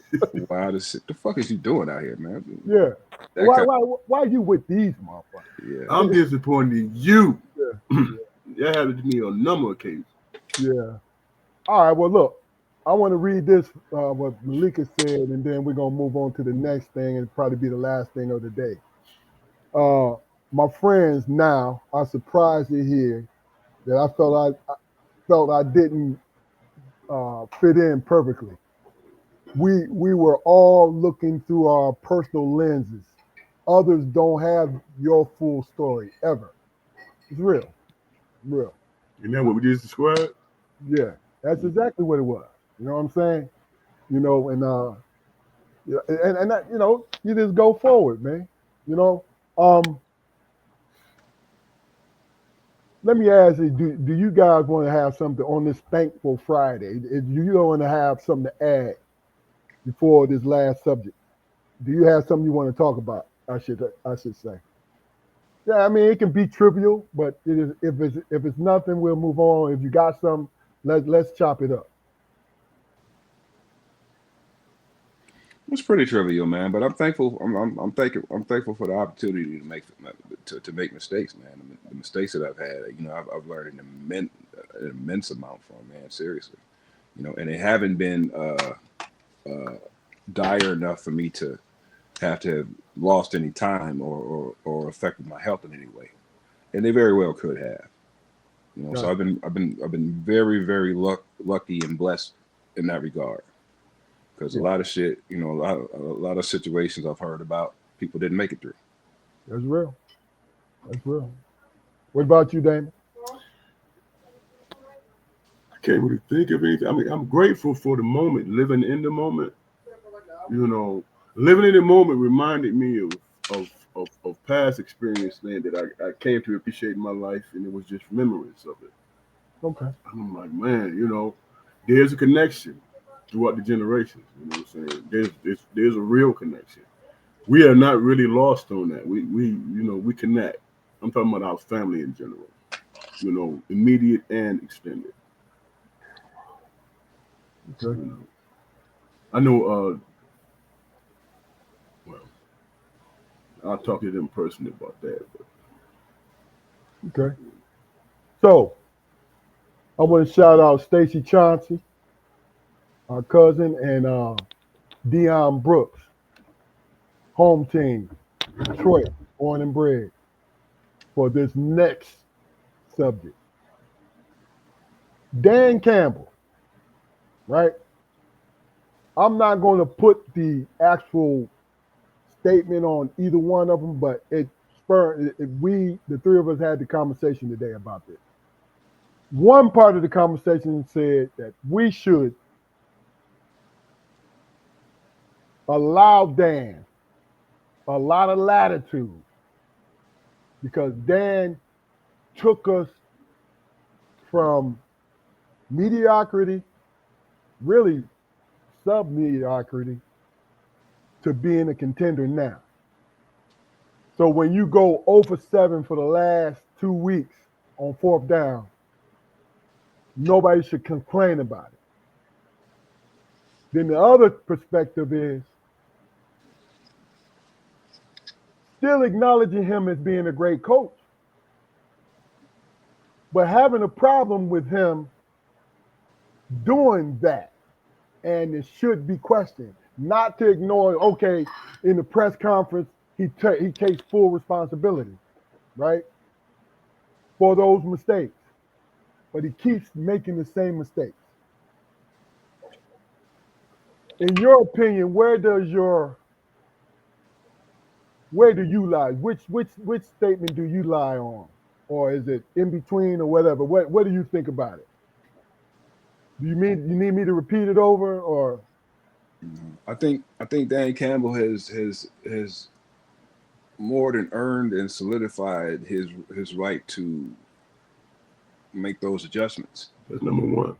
Wild as shit. The fuck is you doing out here, man? yeah. That Why, kind. why, why you with these motherfuckers? Yeah. I'm disappointed in you." Yeah, That happened to me on a number of occasions. yeah. All right. Well, look, I want to read this what Malika said, and then we're gonna move on to the next thing, and probably be the last thing of the day. Uh, my friends now are surprised to hear that I felt I didn't fit in perfectly. We were all looking through our personal lenses. Others don't have your full story ever. It's real, real. Isn't that what we just described? Yeah, that's exactly what it was. You know what I'm saying? And yeah, and that, you just go forward, man. You know, um, let me ask you: Do you guys want to have something on this Thankful Friday? Do you want to have something to add before this last subject? Do you have something you want to talk about? I should say. Yeah, I mean it can be trivial, but it is if it's nothing, we'll move on. If you got some, let's chop it up. It's pretty trivial, man. But I'm thankful. I'm thankful for the opportunity to make mistakes, man. The mistakes that I've had, I've learned an immense amount from, man. Seriously, and it haven't been dire enough for me to have lost any time or affected my health in any way, and they very well could have. So Gotcha. I've been very very lucky and blessed in that regard, because a Yeah, lot of shit, a lot of situations I've heard about, people didn't make it through. that's real. That's real. What about you, Damon? I can't really think of anything. I mean, I'm grateful for the moment, living in the moment. You know, living in the moment reminded me of past experience, man, that I came to appreciate in my life, and it was just memories of it. Okay. I'm like, man, there's a connection throughout the generations. You know what I'm saying? There's a real connection. We are not really lost on that. We connect. I'm talking about our family in general. Immediate and extended. Okay. You know, I know. Well, I'll talk to them personally about that. But Okay. So I want to shout out Stacy Chauncey, our cousin, and Deion Brooks, home team, Detroit, born and bred, for this next subject. Dan Campbell, right? I'm not going to put the actual statement on either one of them, but it spurred. We, the three of us, had the conversation today about this. One part of the conversation said that we should allow Dan a lot of latitude because Dan took us from mediocrity, really sub-mediocrity, to being a contender now. So when you go 0 for 7 for the last 2 weeks on fourth down, nobody should complain about it. Then the other perspective is still acknowledging him as being a great coach, but having a problem with him doing that. And it should be questioned, not to ignore, okay, in the press conference, he takes full responsibility, right, for those mistakes. But he keeps making the same mistakes. In your opinion, where do you lie? Which statement do you lie on? Or is it in between or whatever? What do you think about it? Do you need me to repeat it over or? I think Dan Campbell has more than earned and solidified his right to make those adjustments. That's number one.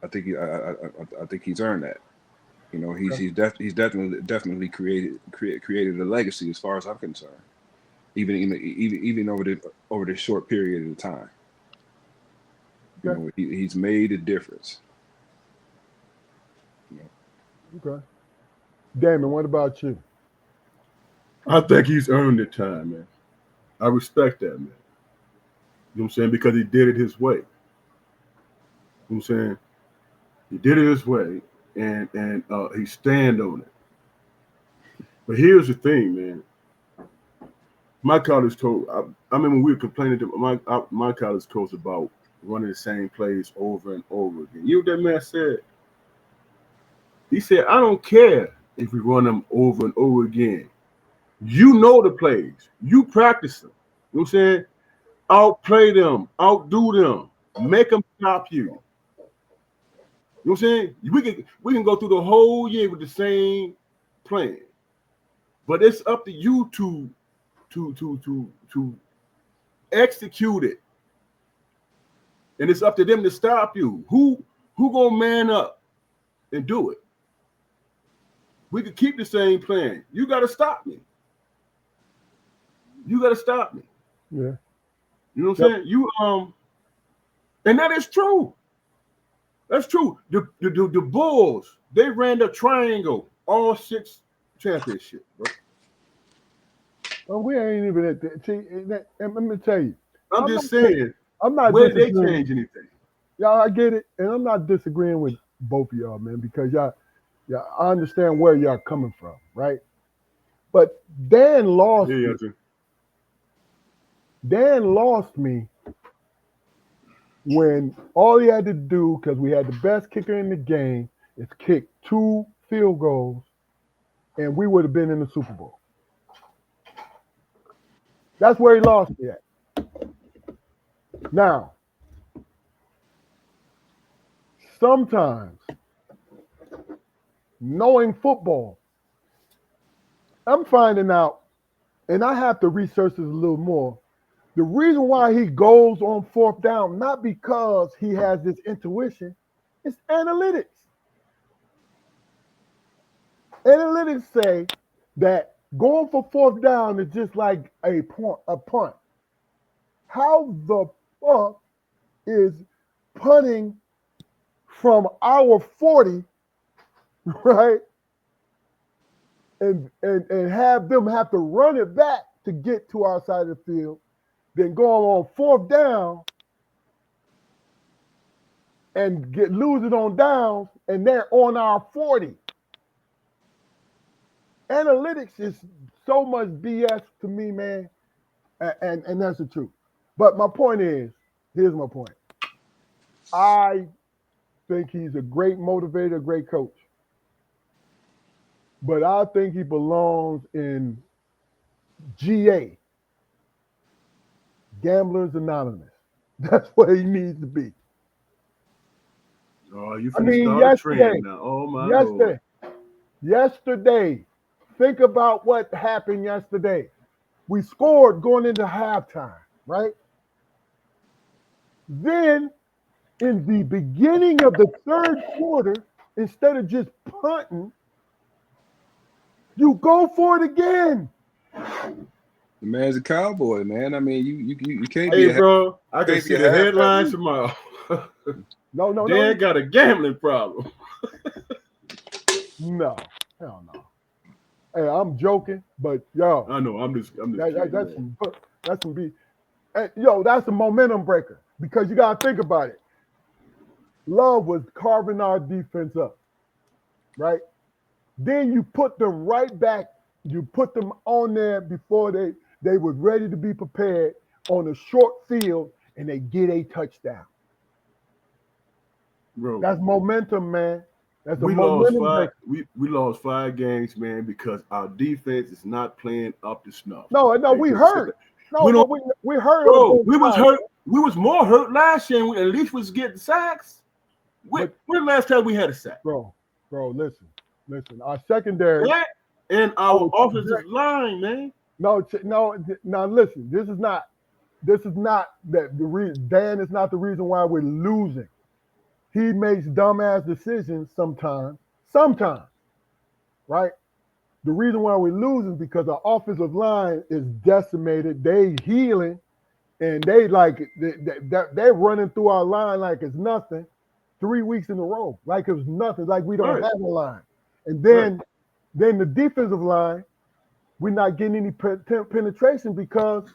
I think he's earned that. You know, he's definitely created a legacy as far as I'm concerned. Even over the short period of time. You know, he's made a difference. You know. Okay. Damon, what about you? I think he's earned the time, man. I respect that, man. You know what I'm saying? Because he did it his way. You know what I'm saying? He did it his way, and he stand on it. But here's the thing, man. My college coach, I remember we were complaining to my college coach about running the same plays over and over again. You know what that man said? He said, I don't care if we run them over and over again. You know the plays. You practice them. You know what I'm saying? Outplay them. Outdo them. Make them stop you. You know what I'm saying? We can go through the whole year with the same plan. But it's up to you to execute it. And it's up to them to stop you. Who gonna man up and do it? We could keep the same plan. You gotta stop me. You gotta stop me. Yeah. You know what I'm saying? You and that is true. That's true. The Bulls, they ran the triangle all 6 championships, bro. Well, we ain't even at that. See, let me tell you. I'm just saying. I'm not. Where did they change anything? Y'all, I get it, and I'm not disagreeing with both of y'all, man, because y'all, I understand where y'all coming from, right? But Dan lost. Yeah, Dan lost me when all he had to do, because we had the best kicker in the game, is kick 2 field goals, and we would have been in the Super Bowl. That's where he lost me at. Now, sometimes, knowing football, I'm finding out, and I have to research this a little more, the reason why he goes on fourth down, not because he has this intuition, it's analytics. Analytics say that going for fourth down is just like a punt. How the fuck is punting from our 40, right? And have them have to run it back to get to our side of the field, then going on fourth down and lose it on downs, and they're on our 40. Analytics is so much BS to me, man, and that's the truth. But my point is, here's my point. I think he's a great motivator, great coach. But I think he belongs in GA, Gamblers Anonymous. That's where he needs to be. Oh, you I finna mean, start a yesterday, trend now. Oh my Lord. yesterday, think about what happened yesterday. We scored going into halftime, right? Then in the beginning of the third quarter, instead of just punting, you go for it again. The man's a cowboy, man. I mean, you can't be Hey, a bro, I can can't be see a the half headlines lead. tomorrow. No. Dan got a gambling problem. No, hell no. Hey, I'm joking, but yo, I know. I'm just kidding, that's man. some be. Hey, yo, that's a momentum breaker because you gotta think about it. Love was carving our defense up, right? Then you put them right back. You put them on there before they were ready to be prepared on a short field, and they get a touchdown. Bro, That's momentum, man. That's a we lost momentum five. breaker. We lost 5 games, man, because our defense is not playing up to snuff. No, Okay? we hurt. No, We don't, we hurt on bro. both We was sides. hurt. We was more hurt last year. And we at least was getting sacks. When the last time we had a sack? Bro, listen. Our secondary. That and our Oh, offensive line, man. No. Now listen. This is not that the reason. Dan is not the reason why we're losing. He makes dumbass decisions sometimes, right? The reason why we lose is because our offensive line is decimated. They healing, and they're running through our line like it's nothing. 3 weeks in a row, like it was nothing, like we don't Right. have a line. And then the defensive line, we're not getting any penetration because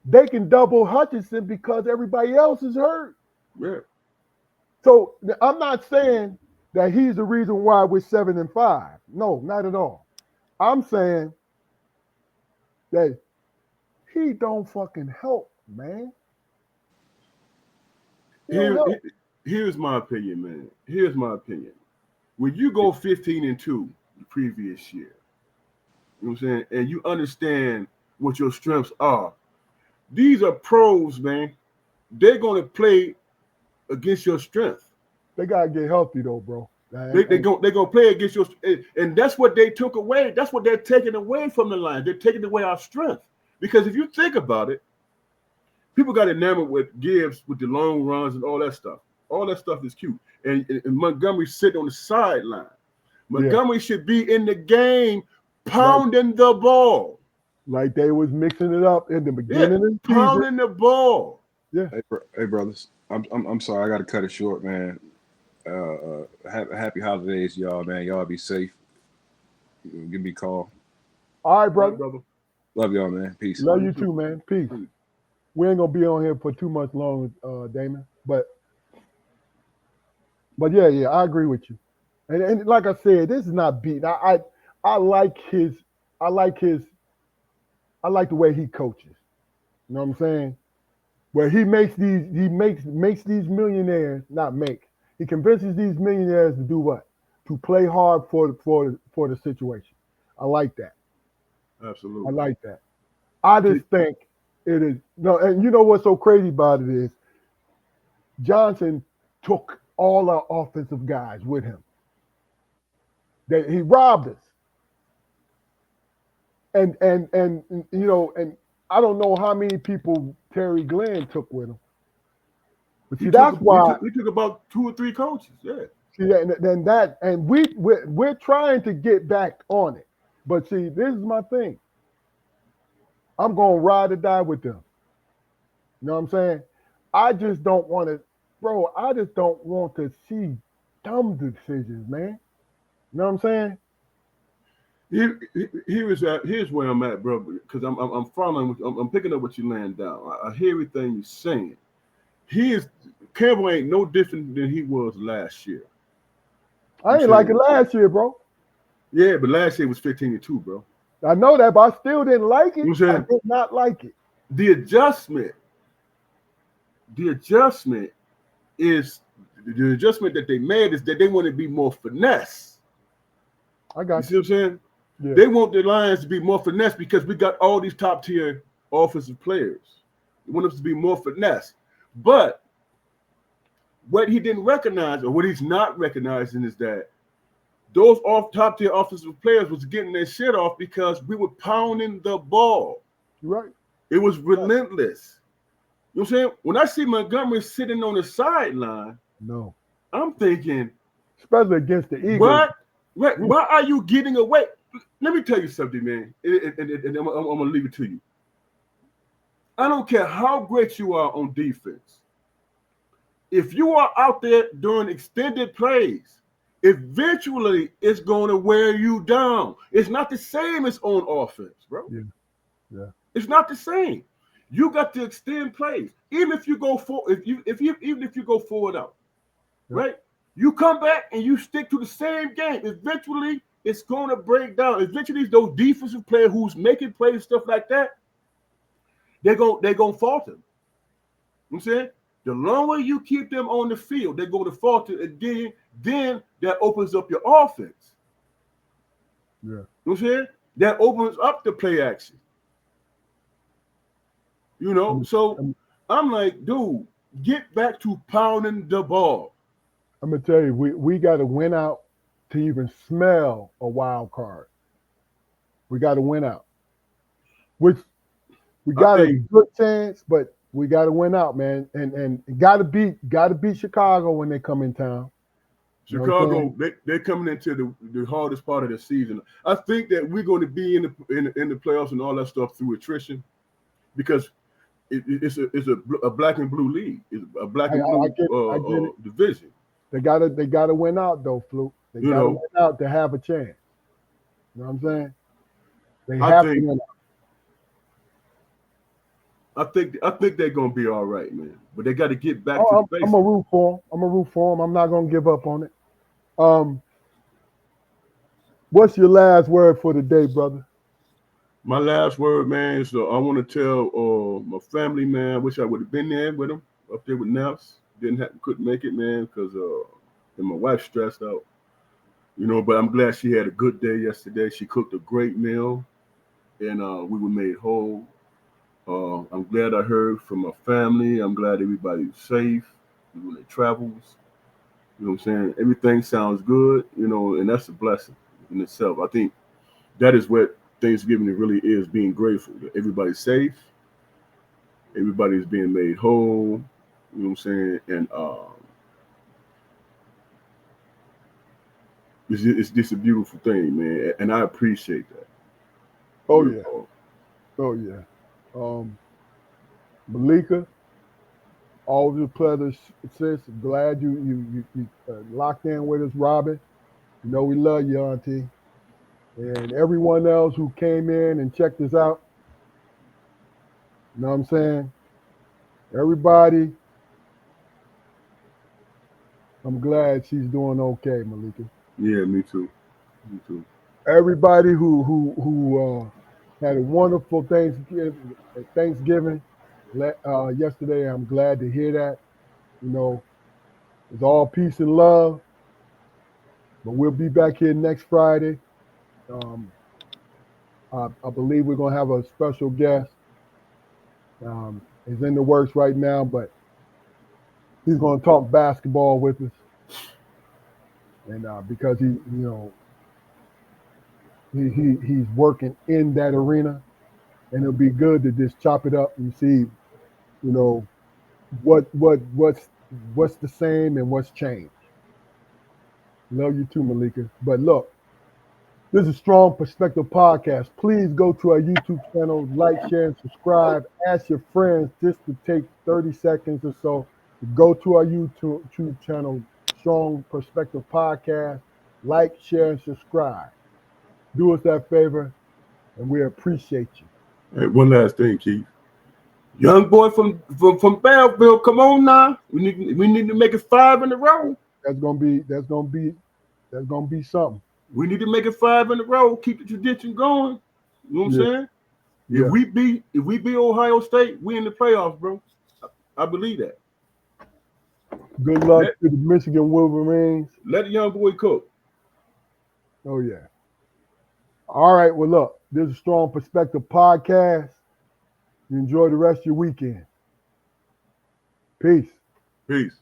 they can double Hutchinson because everybody else is hurt. Yeah. So I'm not saying that he's the reason why we're 7-5. No, not at all. I'm saying that he don't fucking help, man. Here's my opinion, man. Here's my opinion. When you go 15-2 the previous year, you know what I'm saying, and you understand what your strengths are, these are pros, man. They're going to play against your strength. They gotta get healthy though, bro. They're gonna play against your, and that's what they took away. That's what they're taking away from the line. They're taking away our strength. Because if you think about it, people got enamored with Gibbs with the long runs and all that stuff. All that stuff is cute. And Montgomery sitting on the sideline. Montgomery should be in the game pounding the ball. Like they was mixing it up in the beginning of the season. Pounding the ball. Yeah. Hey, brothers. I'm sorry. I got to cut it short, man. Happy holidays, y'all, man. Y'all be safe. Give me a call. All right, brother. Love y'all, man. Peace. Love you too, man. Peace. We ain't gonna be on here for too much longer, Damon. But yeah, I agree with you. And like I said, this is not beat. I like the way he coaches. You know what I'm saying? Where he makes these millionaires not make. He convinces these millionaires to do what? To play hard for the situation. I like that. Absolutely. I like that. I just think it is no, and you know what's so crazy about it is Johnson took all our offensive guys with him. He robbed us. And you know, and I don't know how many people Terry Glenn took with him. But see, that's why we took about 2 or 3 coaches. Yeah. See, and we're trying to get back on it. But see, this is my thing. I'm gonna ride or die with them. You know what I'm saying? I just don't want to, bro. I just don't want to see dumb decisions, man. You know what I'm saying? Here's where I'm at, bro. Because I'm following. I'm picking up what you're laying down. I hear everything you're saying. Campbell ain't no different than he was last year. I ain't like it last year, bro. Yeah, but last year was 15-2, bro. I know that, but I still didn't like it. You know what I'm saying? I did not like it. The adjustment is the adjustment that they made is that they want to be more finesse. I You got see what I'm saying? Yeah. They want the Lions to be more finesse because we got all these top tier offensive players. They want us to be more finesse. But what he didn't recognize, or what he's not recognizing, is that those top tier offensive players was getting their shit off because we were pounding the ball. Right. It was relentless. You know what I'm saying? When I see Montgomery sitting on the sideline, No. I'm thinking, especially against the Eagles. what? Why are you getting away? Let me tell you something, man, and I'm gonna leave it to you. I don't care how great you are on defense. If you are out there during extended plays, eventually it's going to wear you down. It's not the same as on offense, bro. Yeah. It's not the same. You got to extend plays, even if you go even if you go forward out, right? You come back and you stick to the same game. Eventually, it's going to break down. Eventually, those defensive players who's making plays, stuff like that, they're gonna falter. You know what I'm saying? The longer you keep them on the field, they're going to falter again. Then that opens up your offense. Yeah. You know what I'm saying? That opens up the play action. You know, so I'm like, dude, get back to pounding the ball. I'm gonna tell you, we got to win out to even smell a wild card. We got to win out, which we got a good chance, but we got to win out, man, and got to beat Chicago when they come in town. Chicago, they're coming into the hardest part of the season. I think that we're going to be in the playoffs and all that stuff through attrition, because it's a black and blue league. It's a black and blue division. They gotta win out though, Fluke. They gotta win out to have a chance. You know what I'm saying? They have to win out. I think they're gonna be all right, man. But they got to get back to the basics. I'm a root for them. I'm not gonna give up on it. What's your last word for the day, brother? My last word, man, is I want to tell my family, man. I wish I would have been there with them up there with Nels. Couldn't make it, man, because and my wife's stressed out. You know, but I'm glad she had a good day yesterday. She cooked a great meal, and we were made whole. I'm glad I heard from my family. I'm glad everybody's safe when they travels. You know what I'm saying? Everything sounds good, you know, and that's a blessing in itself. I think that is what Thanksgiving really is, being grateful that everybody's safe, everybody's being made whole, you know what I'm saying? And it's just a beautiful thing, man. And I appreciate that. Oh, yeah. Malika, always a pleasure, sis. Glad you locked in with us, Robin. You know we love you, Auntie. And everyone else who came in and checked us out. You know what I'm saying? Everybody, I'm glad she's doing okay, Malika. Yeah, me too. Me too. Everybody who had a wonderful Thanksgiving yesterday, I'm glad to hear that. You know, it's all peace and love. But we'll be back here next Friday. I believe we're going to have a special guest. He's in the works right now, but he's going to talk basketball with us. And because he's working in that arena, and it'll be good to just chop it up and see, you know, what's the same and what's changed. Love you too, Malika. But look, this is Strong Perspective Podcast. Please go to our YouTube channel, like, share, and subscribe. Ask your friends just to take 30 seconds or so to go to our YouTube channel, Strong Perspective Podcast. Like, share, and subscribe. Do us that favor, and we appreciate you. Hey, one last thing, Keith. Young boy from Belleville, come on now. We need to make it 5 in a row. That's gonna be something. We need to make it 5 in a row. Keep the tradition going. You know what I'm saying? Yeah. If we beat Ohio State, we in the playoffs, bro. I believe that. Good luck to the Michigan Wolverines. Let the young boy cook. Oh yeah. All right. Well, look, this is Strong Perspective Podcast. You enjoy the rest of your weekend. Peace. Peace.